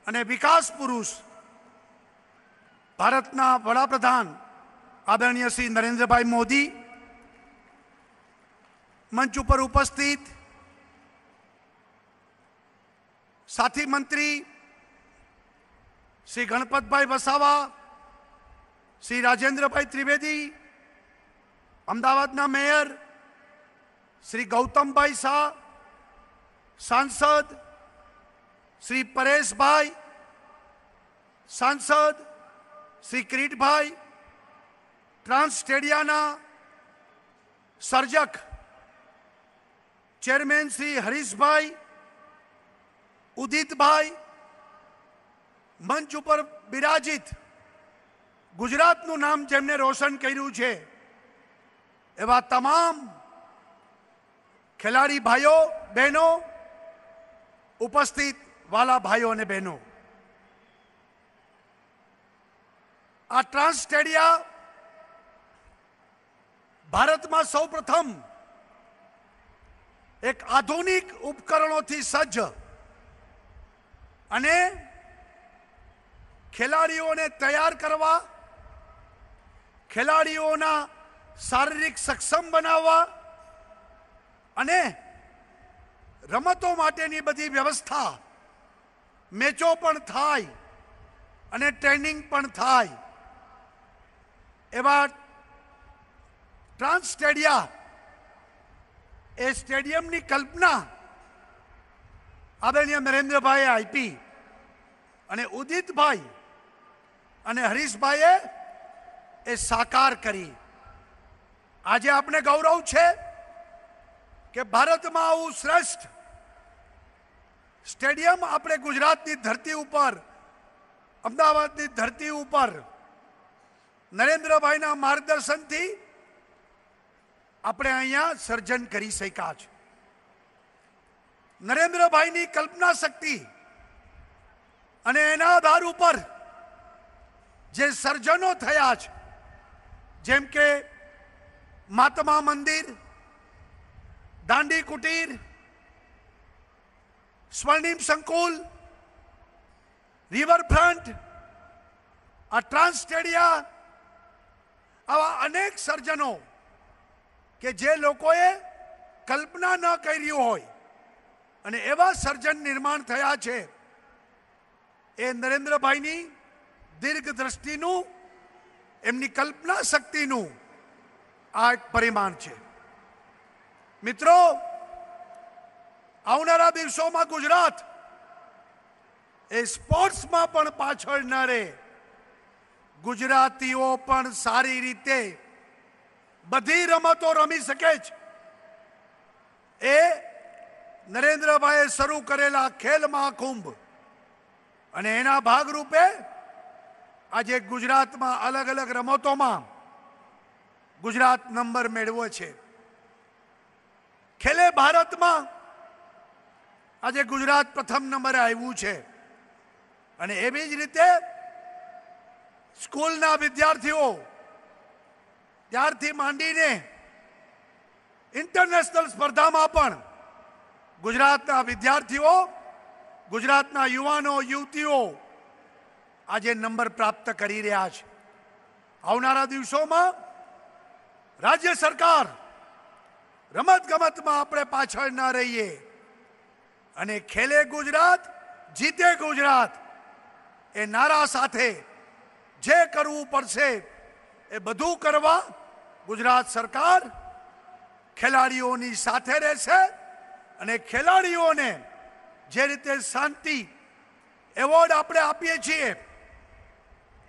અને વિકાસ પુરુષ ભારતના વડાપ્રધાન આદરણીય શ્રી નરેન્દ્રભાઈ મોદી, મંચ ઉપર ઉપસ્થિત સાથી મંત્રી શ્રી ગણપતભાઈ વસાવા, શ્રી રાજેન્દ્રભાઈ ત્રિવેદી, અમદાવાદના મેયર શ્રી ગૌતમભાઈ શાહ, સાંસદ શ્રી પરેશભાઈ, સાંસદ શ્રી કિરીટભાઈ, ટ્રાન્સ સ્ટેડિયાના સર્જક ચેરમેન શ્રી હરીશભાઈ, ઉદિતભાઈ, મંચ ઉપર બિરાજિત ગુજરાતનું નામ જેમને રોશન કર્યું છે એવા તમામ ખેલાડી ભાઈઓ બહેનો, ઉપસ્થિત વાલા ભાઈઓ અને બહેનો, આ ટ્રાન્સ સ્ટેડિયા ભારતમાં સૌપ્રથમ એક આધુનિક ઉપકરણોથી સજ્જ અને ખેલાડીઓને તૈયાર કરવા, ખેલાડીઓના શારીરિક સક્ષમ બનાવવા અને રમતો માટેની બધી વ્યવસ્થા, મેચો પણ થાય અને ટ્રેનિંગ પણ થાય એવા ટ્રાન્સ સ્ટેડિયા એ સ્ટેડિયમની કલ્પના આદરણીય નરેન્દ્રભાઈએ આપી અને ઉદિતભાઈ અને હરીશભાઈએ એ સાકાર કરી. આજે આપણે ગૌરવ છે કે ભારતમાં આવું શ્રેષ્ઠ સ્ટેડિયમ આપણે ગુજરાતની ધરતી ઉપર, અમદાવાદની ધરતી ઉપર નરેન્દ્રભાઈના માર્ગદર્શનથી આપણે અહીંયા સર્જન કરી શક્યા છે. નરેન્દ્રભાઈની કલ્પના શક્તિ અને એના આધાર ઉપર જે સર્જનો થયા છે, જેમ કે મહાત્મા મંદિર, દાંડી કુટીર, સ્વર્ણિમ સંકુલ, રિવરફ્રન્ટ, આ ટ્રાન્સ સ્ટેડિયા, આવા અનેક સર્જનો કે જે લોકોએ કલ્પના ન કરી હોય અને એવા સર્જન નિર્માણ થયા છે એ નરેન્દ્રભાઈની દીર્ઘ દ્રષ્ટિનું, એમની કલ્પના શક્તિનું આ એક પરિમાણ છે. મિત્રો, આવનારા દિવસોમાં ગુજરાત એ સ્પોર્ટ્સમાં પણ પાછળ ન રહે. ગુજરાતીઓ પણ સારી રીતે બધી રમતો રમી શકે છે. એ નરેન્દ્રભાઈએ શરૂ કરેલા ખેલ મહાકુંભ અને એના ભાગરૂપે આજે ગુજરાતમાં અલગ અલગ રમતોમાં ગુજરાત નંબર મેળવ્યો છે. ખેલે ભારતમાં આજે ગુજરાત પ્રથમ નંબરે આવ્યું છે અને એવી જ રીતે સ્કૂલના વિદ્યાર્થીઓ ત્યારથી માંડીને ઇન્ટરનેશનલ સ્પર્ધામાં પણ ગુજરાતના વિદ્યાર્થીઓ, ગુજરાતના યુવાનો યુવતીઓ આજે નંબર પ્રાપ્ત કરી રહ્યા છે. આવનારા દિવસોમાં રાજ્ય સરકાર રમત ગમતમાં આપણે પાછળ ન રહીએ અને ખેલે ગુજરાત, જીતે ગુજરાત એ નારા સાથે જે કરવું પડશે એ બધું કરવા ગુજરાત સરકાર ખેલાડીઓની સાથે રહેશે અને ખેલાડીઓને જે રીતે શાંતિ એવોર્ડ આપણે આપીએ છીએ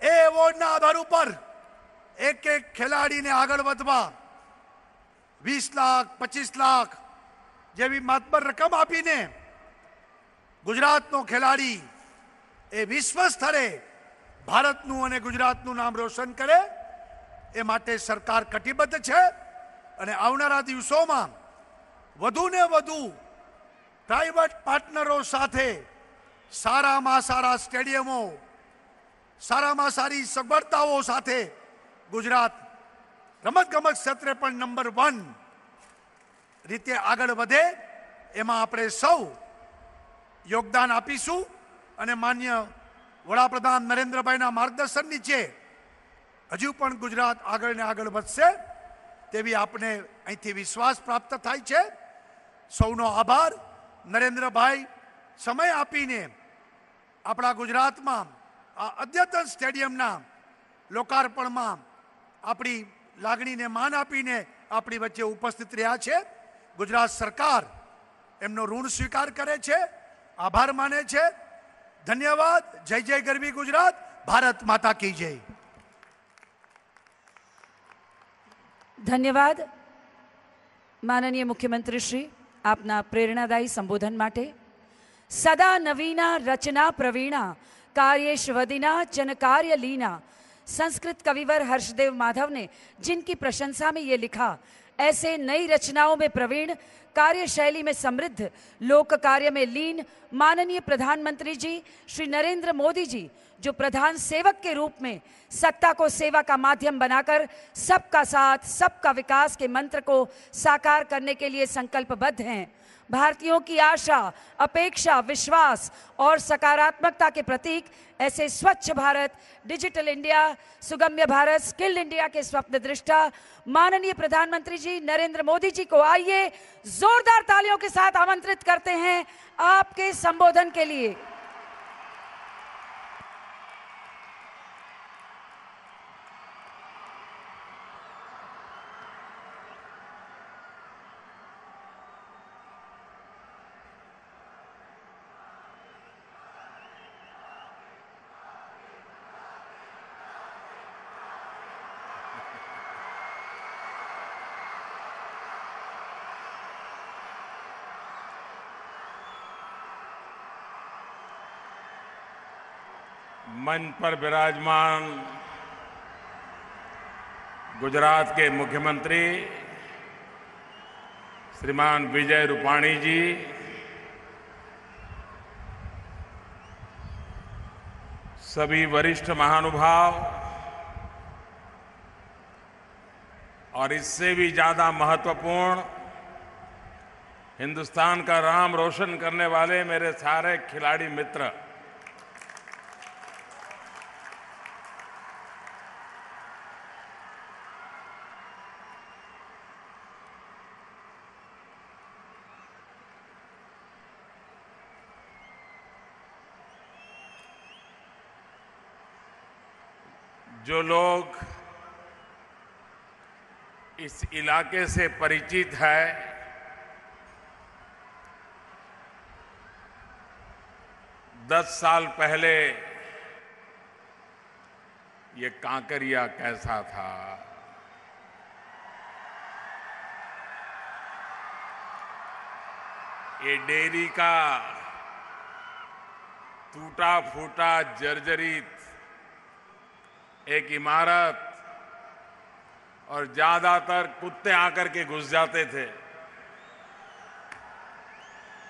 એ એવોર્ડના આધાર ઉપર એક એક ખેલાડીને આગળ વધવા 20 લાખ, 25 લાખ જેવી માતબર રકમ આપીને ગુજરાતનો ખેલાડી એ વિશ્વ સ્તરે ભારતનું અને ગુજરાતનું નામ રોશન કરે એ માટે સરકાર કટિબદ્ધ છે અને આવનારા દિવસોમાં વધુને વધુ પ્રાઇવેટ પાર્ટનરો સાથે સારામાં સારા સ્ટેડિયમો, સારામાં સારી સગવડતાઓ સાથે ગુજરાત રમતગમત ક્ષેત્રે પણ નંબર 1 રીતે આગળ વધે એમાં આપણે સૌ યોગદાન આપીશું અને માન્ય વડાપ્રધાન નરેન્દ્રભાઈના માર્ગદર્શન નીચે હજુ પણ ગુજરાત આગળ ને આગળ વધશે તેવી આપણે અહીંથી વિશ્વાસ પ્રાપ્ત થાય છે. સૌનો આભાર. નરેન્દ્રભાઈ સમય આપીને આપણા ગુજરાતમાં આ અદ્યતન સ્ટેડિયમના લોકાર્પણમાં આપણી લાગણીને માન આપીને આપણી વચ્ચે ઉપસ્થિત રહ્યા છે. ગુજરાત સરકાર એમનો ઋણ સ્વીકાર કરે છે, આભાર માને છે. ધન્યવાદ. જય જય ગરવી ગુજરાત. ભારત માતા કી જય. ધન્યવાદ માનનીય મુખ્યમંત્રી શ્રી આપના પ્રેરણાદાયી સંબોધન માટે. सदा नवीना रचना प्रवीणा कार्येशवदिना जन कार्य लीना. संस्कृत कविवर हर्षदेव माधव ने जिनकी प्रशंसा में ये लिखा, ऐसे नई रचनाओं में प्रवीण, कार्यशैली में समृद्ध, लोक कार्य में लीन माननीय प्रधानमंत्री जी श्री नरेंद्र मोदी जी, जो प्रधान सेवक के रूप में सत्ता को सेवा का माध्यम बनाकर सबका साथ सबका विकास के मंत्र को साकार करने के लिए संकल्पबद्ध हैं. भारतीयों की आशा, अपेक्षा, विश्वास और सकारात्मकता के प्रतीक ऐसे स्वच्छ भारत, डिजिटल इंडिया, सुगम्य भारत, स्किल्ड इंडिया के स्वप्न दृष्टा माननीय प्रधानमंत्री जी नरेंद्र मोदी जी को आइए जोरदार तालियों के साथ आमंत्रित करते हैं आपके संबोधन के लिए. मंच पर विराजमान गुजरात के मुख्यमंत्री श्रीमान विजय रूपाणी जी, सभी वरिष्ठ महानुभाव और इससे भी ज्यादा महत्वपूर्ण हिंदुस्तान का नाम रोशन करने वाले मेरे सारे खिलाड़ी मित्र, जो लोग इस इलाके से परिचित है, दस साल पहले ये कांकरिया कैसा था, ये डेयरी का टूटा फूटा जर्जरित एक इमारत और ज्यादातर कुत्ते आकर के घुस जाते थे,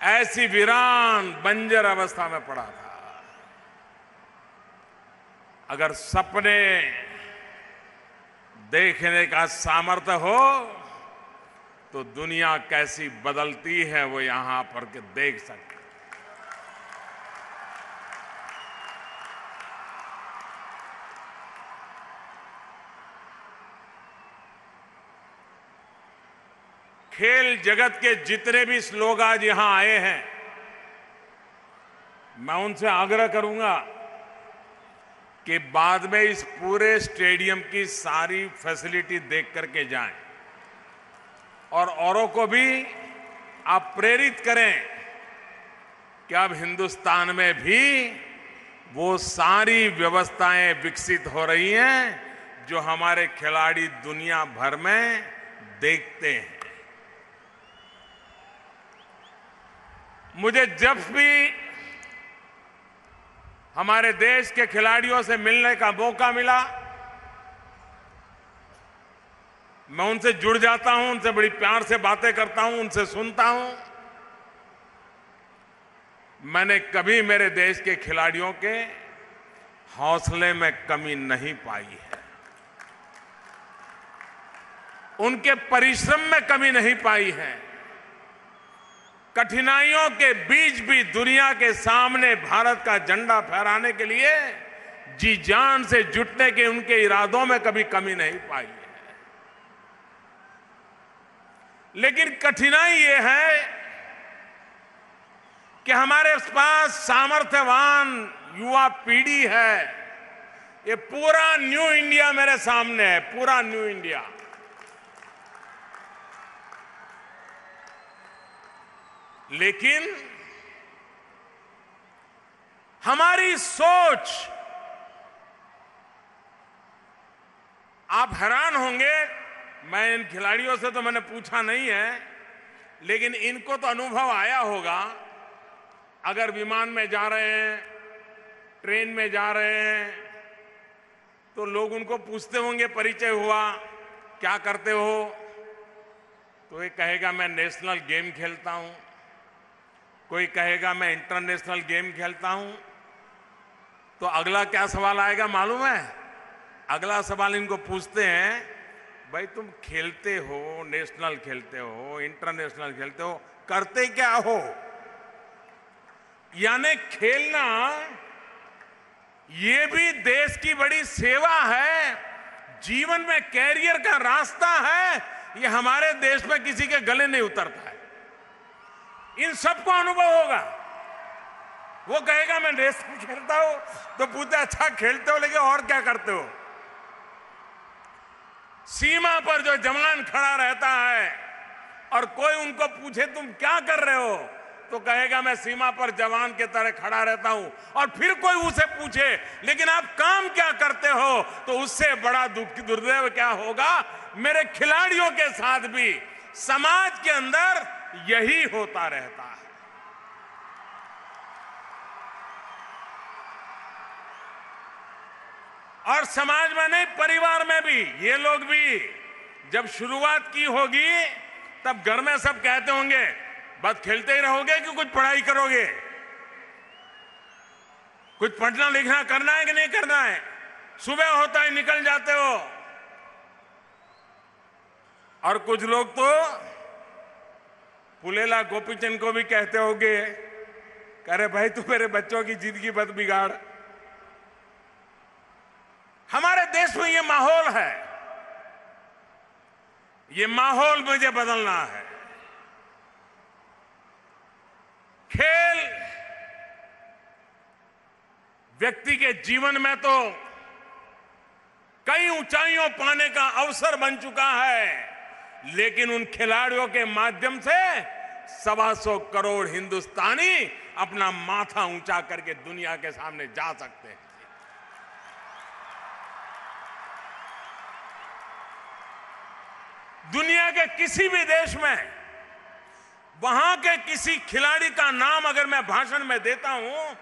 ऐसी वीरान बंजर अवस्था में पड़ा था. अगर सपने देखने का सामर्थ्य हो तो दुनिया कैसी बदलती है वो यहां पर के देख सकते. खेल जगत के जितने भी लोग आज यहां आए हैं, मैं उनसे आग्रह करूंगा कि बाद में इस पूरे स्टेडियम की सारी फैसिलिटी देख करके जाएं और औरों को भी आप प्रेरित करें कि अब हिंदुस्तान में भी वो सारी व्यवस्थाएं विकसित हो रही हैं जो हमारे खिलाड़ी दुनिया भर में देखते हैं. मुझे जब भी हमारे देश के खिलाड़ियों से मिलने का मौका मिला, मैं उनसे जुड़ जाता हूं, उनसे बड़ी प्यार से बातें करता हूं, उनसे सुनता हूं। मैंने कभी मेरे देश के खिलाड़ियों के हौसले में कमी नहीं पाई है, उनके परिश्रम में कमी नहीं पाई है। कठिनाइयों के बीच भी दुनिया के सामने भारत का झंडा फहराने के लिए जी जान से जुटने के उनके इरादों में कभी कमी नहीं पाई है। लेकिन कठिनाई ये है कि हमारे पास सामर्थ्यवान युवा पीढ़ी है। ये पूरा न्यू इंडिया मेरे सामने है, पूरा न्यू इंडिया। लेकिन हमारी सोच, आप हैरान होंगे, मैं इन खिलाड़ियों से तो मैंने पूछा नहीं है, लेकिन इनको तो अनुभव आया होगा। अगर विमान में जा रहे हैं, ट्रेन में जा रहे हैं, तो लोग उनको पूछते होंगे, परिचय हुआ, क्या करते हो? तो ये कहेगा मैं नेशनल गेम खेलता हूं, कोई कहेगा मैं इंटरनेशनल गेम खेलता हूं। तो अगला क्या सवाल आएगा मालूम है? अगला सवाल इनको पूछते हैं, भाई तुम खेलते हो, नेशनल खेलते हो, इंटरनेशनल खेलते हो, करते क्या हो? यानी खेलना ये भी देश की बड़ी सेवा है, जीवन में कैरियर का रास्ता है। ये हमारे देश में किसी के गले नहीं उतरता है। इन सबको अनुभव होगा। वो कहेगा मैं नेशनल खेलता हूं, तो पूछते अच्छा खेलते हो, लेकिन और क्या करते हो? सीमा पर जो जवान खड़ा रहता है और कोई उनको पूछे तुम क्या कर रहे हो, तो कहेगा मैं सीमा पर जवान के तरह खड़ा रहता हूं। और फिर कोई उसे पूछे लेकिन आप काम क्या करते हो, तो उससे बड़ा दुर्दैव क्या होगा? मेरे खिलाड़ियों के साथ भी समाज के अंदर यही होता रहता है। और समाज में नहीं, परिवार में भी ये लोग भी जब शुरुआत की होगी तब घर में सब कहते होंगे बस खेलते ही रहोगे कि कुछ पढ़ाई करोगे, कुछ पढ़ना लिखना करना है कि नहीं करना है? सुबह होता ही निकल जाते हो। और कुछ लोग तो पुलेला गोपीचंद को भी कहते होंगे, कह रहे भाई तू मेरे बच्चों की जिंदगी मत बिगाड़। हमारे देश में ये माहौल है, ये माहौल मुझे बदलना है। खेल व्यक्ति के जीवन में तो कई ऊंचाइयों पाने का अवसर बन चुका है, लेकिन उन खिलाड़ियों के माध्यम से 125 करोड़ हिंदुस्तानी अपना माथा ऊंचा करके दुनिया के सामने जा सकते हैं। दुनिया के किसी भी देश में वहां के किसी खिलाड़ी का नाम अगर मैं भाषण में देता हूं,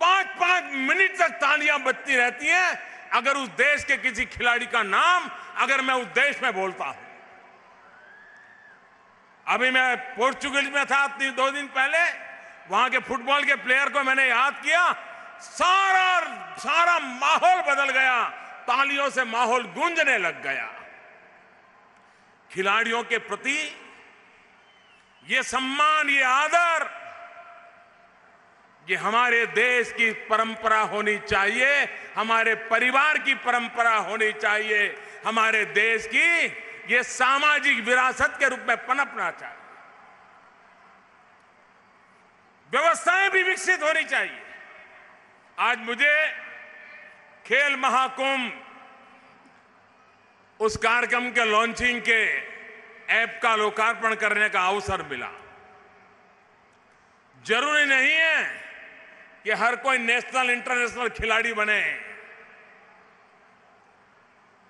5-5 मिनट तक तालियां बजती रहती हैं अगर उस देश के किसी खिलाड़ी का नाम अगर मैं उस देश में बोलता हूं। अभी मैं पोर्चुगल में था 2 दिन पहले, वहां के फुटबॉल के प्लेयर को मैंने याद किया, सारा माहौल बदल गया, तालियों से माहौल गूंजने लग गया। खिलाड़ियों के प्रति ये सम्मान, ये आदर, ये हमारे देश की परंपरा होनी चाहिए, हमारे परिवार की परंपरा होनी चाहिए, हमारे देश की ये सामाजिक विरासत के रूप में पनपना चाहिए। व्यवस्थाएं भी विकसित होनी चाहिए। आज मुझे खेल महाकुंभ उस कार्यक्रम के लॉन्चिंग के ऐप का लोकार्पण करने का अवसर मिला। जरूरी नहीं है कि हर कोई नेशनल इंटरनेशनल खिलाड़ी बने,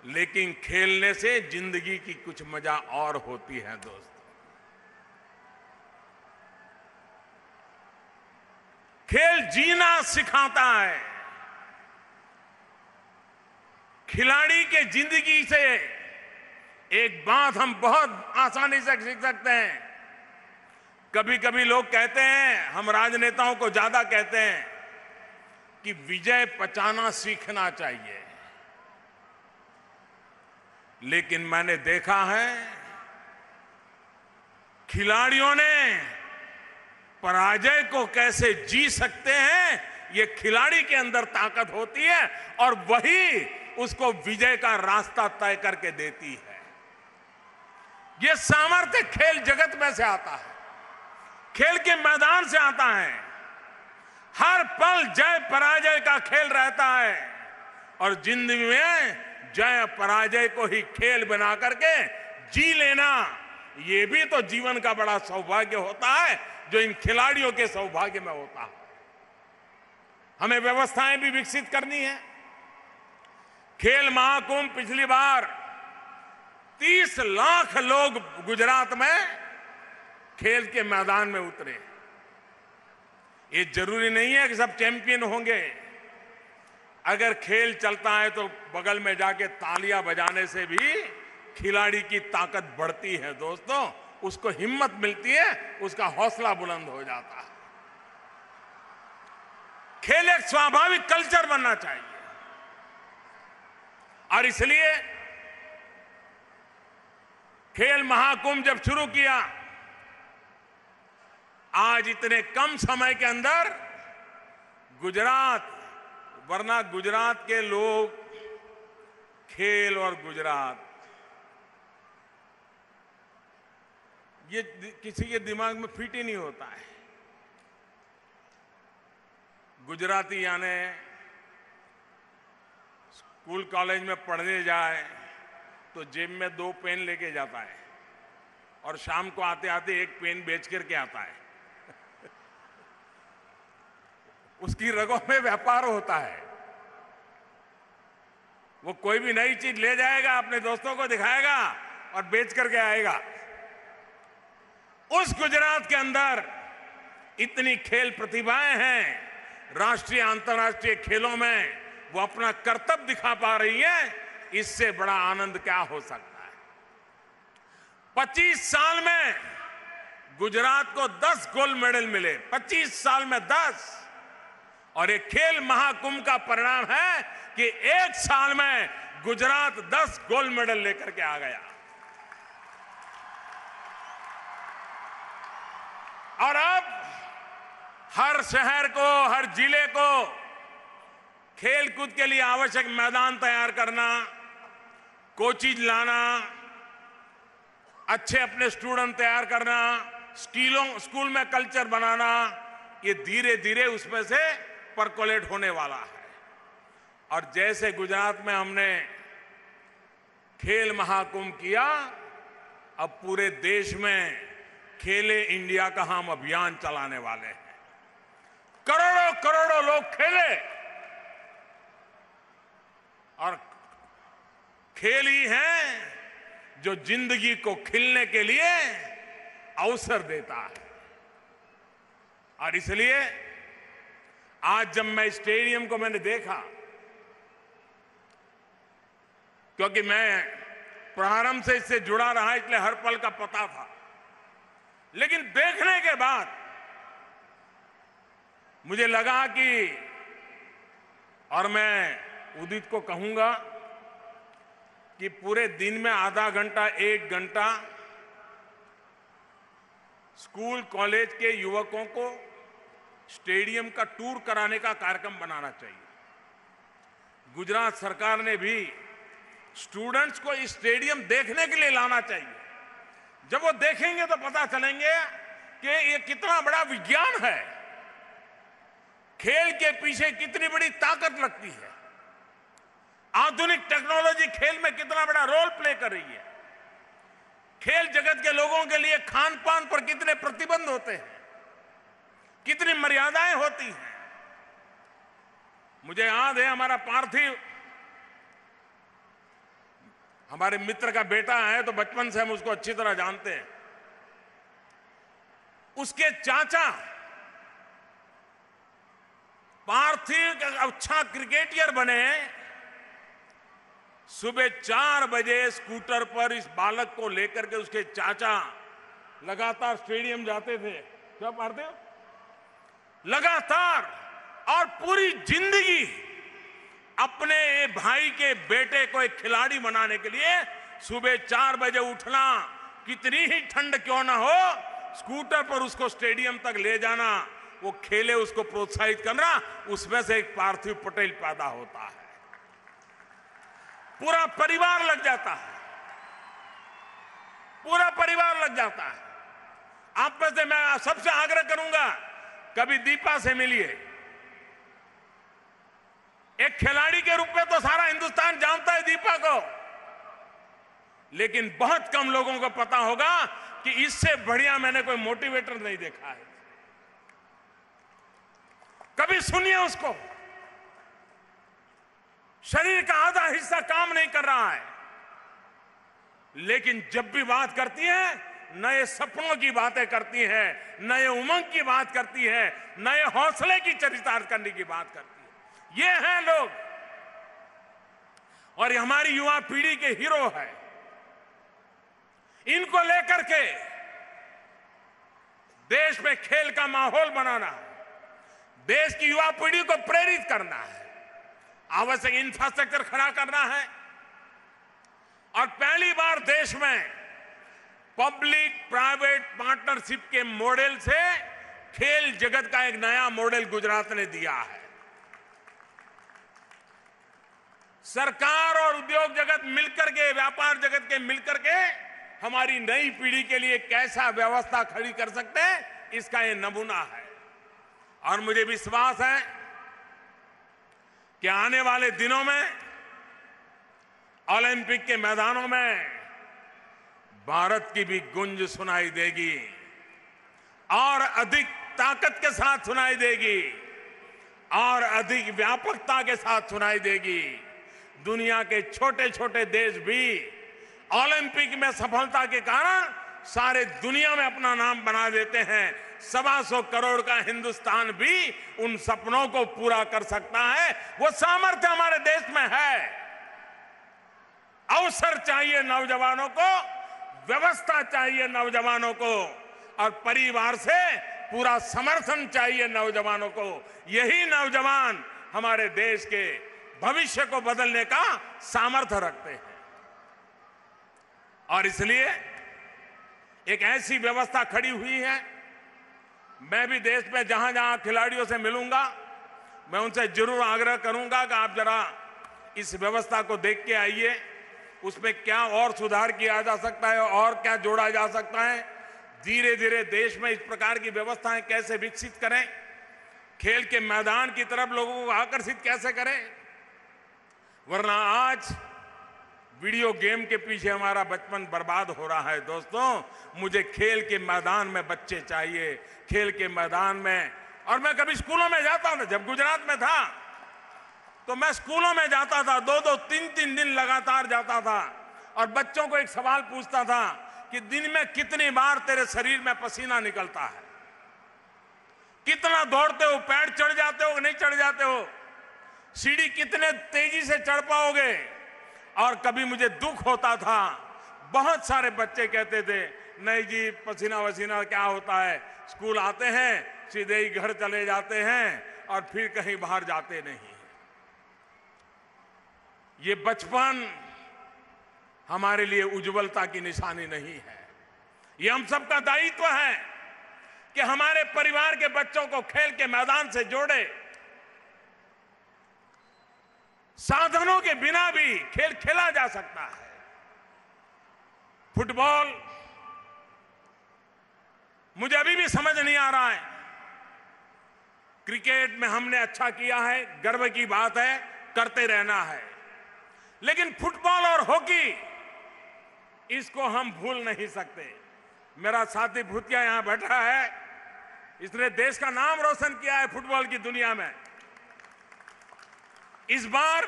लेकिन खेलने से जिंदगी की कुछ मजा और होती है दोस्तों। खेल जीना सिखाता है। खिलाड़ी के जिंदगी से एक बात हम बहुत आसानी से सीख सकते हैं। कभी कभी लोग कहते हैं, हम राजनेताओं को ज्यादा कहते हैं कि विजय पचाना सीखना चाहिए, लेकिन मैंने देखा है खिलाड़ियों ने पराजय को कैसे जी सकते हैं, ये खिलाड़ी के अंदर ताकत होती है और वही उसको विजय का रास्ता तय करके देती है। ये सामर्थ्य खेल जगत में से आता है, खेल के मैदान से आता है। हर पल जय पराजय का खेल रहता है और जिंदगी में जय पराजय को ही खेल बना करके जी लेना, ये भी तो जीवन का बड़ा सौभाग्य होता है जो इन खिलाड़ियों के सौभाग्य में होता है। हमें व्यवस्थाएं भी विकसित करनी है। खेल महाकुंभ पिछली बार 30 लाख लोग गुजरात में खेल के मैदान में उतरे। ये जरूरी नहीं है कि सब चैंपियन होंगे। अगर खेल चलता है तो बगल में जाके तालियां बजाने से भी खिलाड़ी की ताकत बढ़ती है दोस्तों, उसको हिम्मत मिलती है, उसका हौसला बुलंद हो जाता है। खेल एक स्वाभाविक कल्चर बनना चाहिए और इसलिए खेल महाकुंभ जब शुरू किया, आज इतने कम समय के अंदर गुजरात, वरना गुजरात के लोग खेल और गुजरात ये किसी के दिमाग में फिट ही नहीं होता है। गुजराती यानी स्कूल कॉलेज में पढ़ने जाए तो जेब में 2 पेन लेके जाता है और शाम को आते आते 1 पेन बेच करके आता है। उसकी रगों में व्यापार होता है। वो कोई भी नई चीज ले जाएगा, अपने दोस्तों को दिखाएगा और बेच करके आएगा। उस गुजरात के अंदर इतनी खेल प्रतिभाएं हैं, राष्ट्रीय अंतर्राष्ट्रीय खेलों में वो अपना कर्तव्य दिखा पा रही है। इससे बड़ा आनंद क्या हो सकता है। 25 साल में गुजरात को 10 गोल्ड मेडल मिले, 25 साल में 10। और ये खेल महाकुंभ का परिणाम है कि 1 साल में गुजरात 10 गोल्ड मेडल लेकर के आ गया। और अब हर शहर को, हर जिले को खेल कूद के लिए आवश्यक मैदान तैयार करना, कोचिज लाना, अच्छे अपने स्टूडेंट तैयार करना, स्कूल में कल्चर बनाना, ये धीरे धीरे उसमें से परकोलेट होने वाला है। और जैसे गुजरात में हमने खेल महाकुंभ किया, अब पूरे देश में खेले इंडिया का हम अभियान चलाने वाले हैं। करोड़ों करोड़ों लोग खेले और खेल ही है जो जिंदगी को खिलने के लिए अवसर देता है। और इसलिए आज जब मैं स्टेडियम को मैंने देखा, क्योंकि मैं प्रारंभ से इससे जुड़ा रहा इसलिए हर पल का पता था, लेकिन देखने के बाद मुझे लगा कि, और मैं उदित को कहूंगा कि पूरे दिन में आधा घंटा 1 घंटा स्कूल कॉलेज के युवकों को स्टेडियम का टूर कराने का कार्यक्रम बनाना चाहिए। गुजरात सरकार ने भी स्टूडेंट्स को इस स्टेडियम देखने के लिए लाना चाहिए। जब वो देखेंगे तो पता चलेंगे कि ये कितना बड़ा विज्ञान है, खेल के पीछे कितनी बड़ी ताकत लगती है, आधुनिक टेक्नोलॉजी खेल में कितना बड़ा रोल प्ले कर रही है, खेल जगत के लोगों के लिए खान पान पर कितने प्रतिबंध होते हैं, कितनी मर्यादाएं होती हैं। मुझे याद है हमारा पार्थिव, हमारे मित्र का बेटा है तो बचपन से हम उसको अच्छी तरह जानते हैं। उसके चाचा पार्थिव अच्छा क्रिकेटर बने, सुबह 4 बजे स्कूटर पर इस बालक को लेकर के उसके चाचा लगातार स्टेडियम जाते थे। क्या पढ़ते हो? लगातार, और पूरी जिंदगी अपने भाई के बेटे को एक खिलाड़ी बनाने के लिए सुबह 4 बजे उठना, कितनी ही ठंड क्यों ना हो, स्कूटर पर उसको स्टेडियम तक ले जाना, वो खेले, उसको प्रोत्साहित करना, उसमें से एक पार्थिव पटेल पैदा होता है। पूरा परिवार लग जाता है, पूरा परिवार लग जाता है। आप में से मैं सबसे आग्रह करूंगा, कभी दीपा से मिलिए। एक खिलाड़ी के रूप में तो सारा हिंदुस्तान जानता है दीपा को, लेकिन बहुत कम लोगों को पता होगा कि इससे बढ़िया मैंने कोई मोटिवेटर नहीं देखा है। कभी सुनिए उसको, शरीर का आधा हिस्सा काम नहीं कर रहा है, लेकिन जब भी बात करती है नए सपनों की बातें करती है, नए उमंग की बात करती है, नए हौसले की चरितार्थ करने की बात करती है। ये हैं लोग, और ये हमारी युवा पीढ़ी के हीरो है। इनको लेकर के देश में खेल का माहौल बनाना है, देश की युवा पीढ़ी को प्रेरित करना है, आवश्यक इंफ्रास्ट्रक्चर खड़ा करना है, और पहली बार देश में पब्लिक प्राइवेट पार्टनरशिप के मॉडल से खेल जगत का एक नया मॉडल गुजरात ने दिया है। सरकार और उद्योग जगत मिलकर के, व्यापार जगत के मिलकर के हमारी नई पीढ़ी के लिए कैसा व्यवस्था खड़ी कर सकते हैं, इसका ये नमूना है। और मुझे विश्वास है कि आने वाले दिनों में ओलंपिक के मैदानों में भारत की भी गूंज सुनाई देगी, और अधिक ताकत के साथ सुनाई देगी, और अधिक व्यापकता के साथ सुनाई देगी। दुनिया के छोटे छोटे देश भी ओलंपिक में सफलता के कारण सारे दुनिया में अपना नाम बना देते हैं। 125 करोड़ का हिंदुस्तान भी उन सपनों को पूरा कर सकता है। वो सामर्थ्य हमारे देश में है। अवसर चाहिए नौजवानों को, व्यवस्था चाहिए नौजवानों को, और परिवार से पूरा समर्थन चाहिए नौजवानों को। यही नौजवान हमारे देश के भविष्य को बदलने का सामर्थ्य रखते हैं। और इसलिए एक ऐसी व्यवस्था खड़ी हुई है। मैं भी देश में जहां जहां खिलाड़ियों से मिलूंगा, मैं उनसे जरूर आग्रह करूंगा कि आप जरा इस व्यवस्था को देख के आइए, उसमें क्या और सुधार किया जा सकता है और क्या जोड़ा जा सकता है। धीरे धीरे देश में इस प्रकार की व्यवस्थाएं कैसे विकसित करें, खेल के मैदान की तरफ लोगों को आकर्षित कैसे करें, वरना आज वीडियो गेम के पीछे हमारा बचपन बर्बाद हो रहा है। दोस्तों, मुझे खेल के मैदान में बच्चे चाहिए, खेल के मैदान में। और मैं कभी स्कूलों में जाता था, जब गुजरात में था तो मैं स्कूलों में जाता था, 2-2, 3-3 दिन लगातार जाता था, और बच्चों को एक सवाल पूछता था कि दिन में कितनी बार तेरे शरीर में पसीना निकलता है, कितना दौड़ते हो, पैर चढ़ जाते हो कि नहीं चढ़ जाते हो, सीढ़ी कितने तेजी से चढ़ पाओगे। और कभी मुझे दुख होता था, बहुत सारे बच्चे कहते थे नहीं जी, पसीना वसीना क्या होता है, स्कूल आते हैं सीधे ही घर चले जाते हैं और फिर कहीं बाहर जाते नहीं। ये बचपन हमारे लिए उज्जवलता की निशानी नहीं है। ये हम सबका दायित्व है कि हमारे परिवार के बच्चों को खेल के मैदान से जोड़े। साधनों के बिना भी खेल खेला जा सकता है। फुटबॉल मुझे अभी भी समझ नहीं आ रहा है। क्रिकेट में हमने अच्छा किया है, गर्व की बात है, करते रहना है, लेकिन फुटबॉल और हॉकी इसको हम भूल नहीं सकते। मेरा साथी भूतिया यहां बैठा है, इसने देश का नाम रोशन किया है फुटबॉल की दुनिया में। इस बार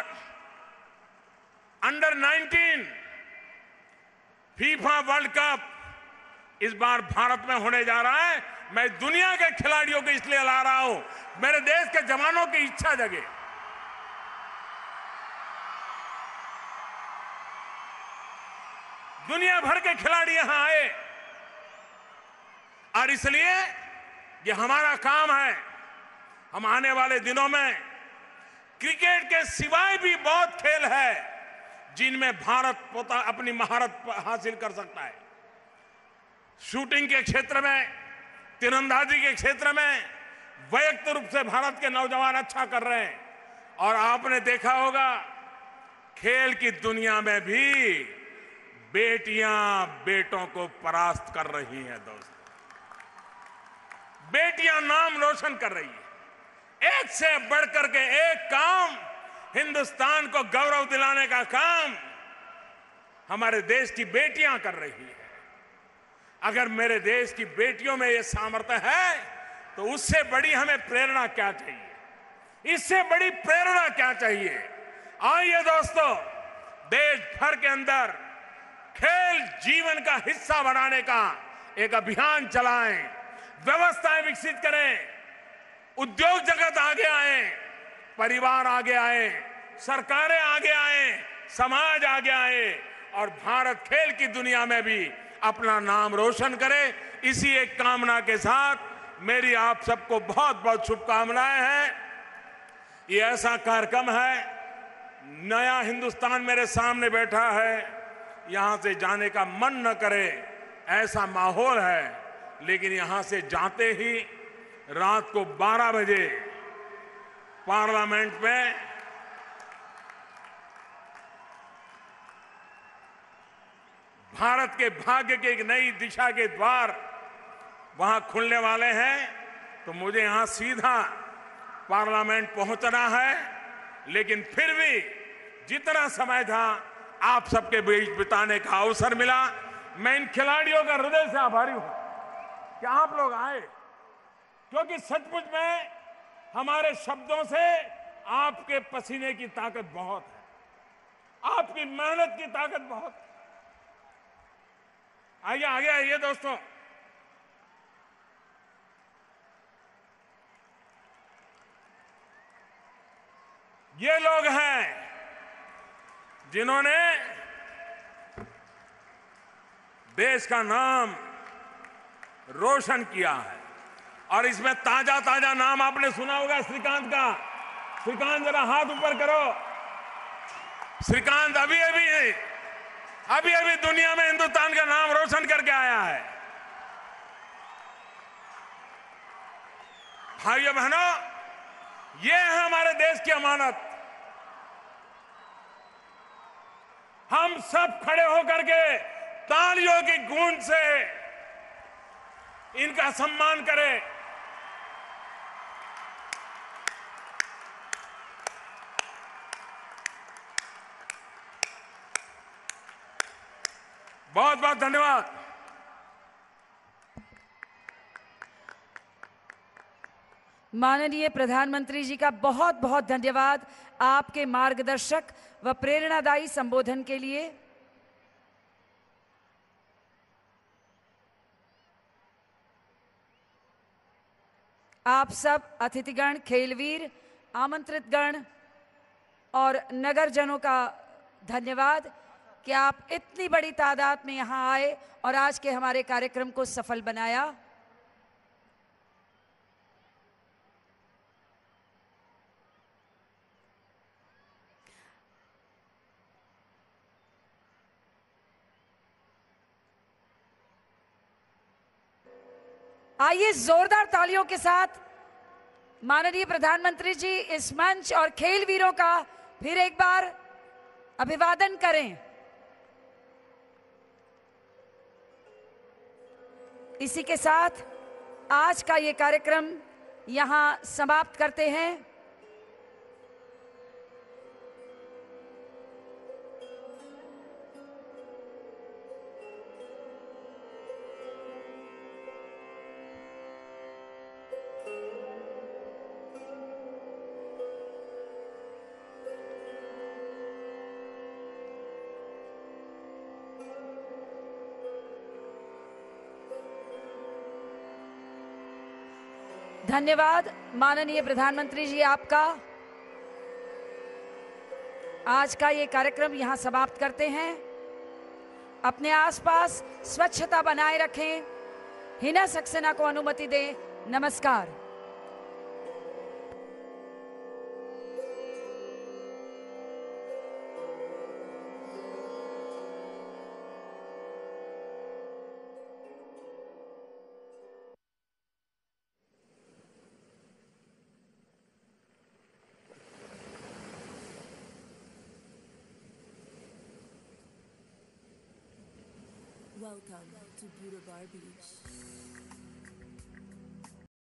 अंडर 19 फीफा वर्ल्ड कप इस बार भारत में होने जा रहा है। मैं दुनिया के खिलाड़ियों को इसलिए ला रहा हूं, मेरे देश के जवानों की इच्छा जगे। दुनिया भर के खिलाड़ी यहां आए और इसलिए ये हमारा काम है। हम आने वाले दिनों में क्रिकेट के सिवाय भी बहुत खेल है जिनमें भारत अपनी महारत हासिल कर सकता है। शूटिंग के क्षेत्र में, तीरंदाजी के क्षेत्र में वैयक्तिक रूप से भारत के नौजवान अच्छा कर रहे हैं और आपने देखा होगा खेल की दुनिया में भी बेटियां बेटों को परास्त कर रही हैं। दोस्तों, बेटियां नाम रोशन कर रही है। एक से बढ़कर के एक काम, हिंदुस्तान को गौरव दिलाने का काम हमारे देश की बेटियां कर रही है। अगर मेरे देश की बेटियों में ये सामर्थ्य है तो उससे बड़ी हमें प्रेरणा क्या चाहिए, इससे बड़ी प्रेरणा क्या चाहिए। आइए दोस्तों, देश भर के अंदर खेल जीवन का हिस्सा बनाने का एक अभियान चलाएं, व्यवस्थाएं विकसित करें, उद्योग जगत आगे आए, परिवार आगे आए, सरकारें आगे आए, समाज आगे आए और भारत खेल की दुनिया में भी अपना नाम रोशन करे। इसी एक कामना के साथ मेरी आप सबको बहुत बहुत शुभकामनाएं हैं। ये ऐसा कार्यक्रम है, नया हिंदुस्तान मेरे सामने बैठा है, यहां से जाने का मन न करे ऐसा माहौल है, लेकिन यहां से जाते ही रात को 12 बजे पार्लियामेंट में भारत के भाग्य के एक नई दिशा के द्वार वहां खुलने वाले हैं। तो मुझे यहां सीधा पार्लियामेंट पहुंचना है, लेकिन फिर भी जितना समय था आप सबके बीच बिताने का अवसर मिला। मैं इन खिलाड़ियों का हृदय से आभारी हूं कि आप लोग आए, क्योंकि सचमुच में हमारे शब्दों से आपके पसीने की ताकत बहुत है, आपकी मेहनत की ताकत बहुत है। आइए आगे आइए दोस्तों। ये लोग हैं जिन्होंने देश का नाम रोशन किया है और इसमें ताजा ताजा नाम आपने सुना होगा श्रीकांत का। श्रीकांत जरा हाथ ऊपर करो। श्रीकांत अभी अभी दुनिया में हिंदुस्तान का नाम रोशन करके आया है। भाइयों बहनों, ये है हमारे देश की अमानत। हम सब खड़े होकर के तालियों की गूंज से इनका सम्मान करें। बहुत बहुत धन्यवाद। माननीय प्रधानमंत्री जी का बहुत बहुत धन्यवाद आपके मार्गदर्शक व प्रेरणादायी संबोधन के लिए। आप सब अतिथिगण, खेलवीर, आमंत्रितगण और नगरजनों का धन्यवाद कि आप इतनी बड़ी तादाद में यहाँ आए और आज के हमारे कार्यक्रम को सफल बनाया। आइए जोरदार तालियों के साथ माननीय प्रधानमंत्री जी इस मंच और खेल वीरों का फिर एक बार अभिवादन करें। इसी के साथ आज का ये कार्यक्रम यहां समाप्त करते हैं। धन्यवाद माननीय प्रधानमंत्री जी आपका। आज का ये कार्यक्रम यहां समाप्त करते हैं। अपने आसपास स्वच्छता बनाए रखें। हिना सक्सेना को अनुमति दें। नमस्कार। Welcome to Budabar Beach.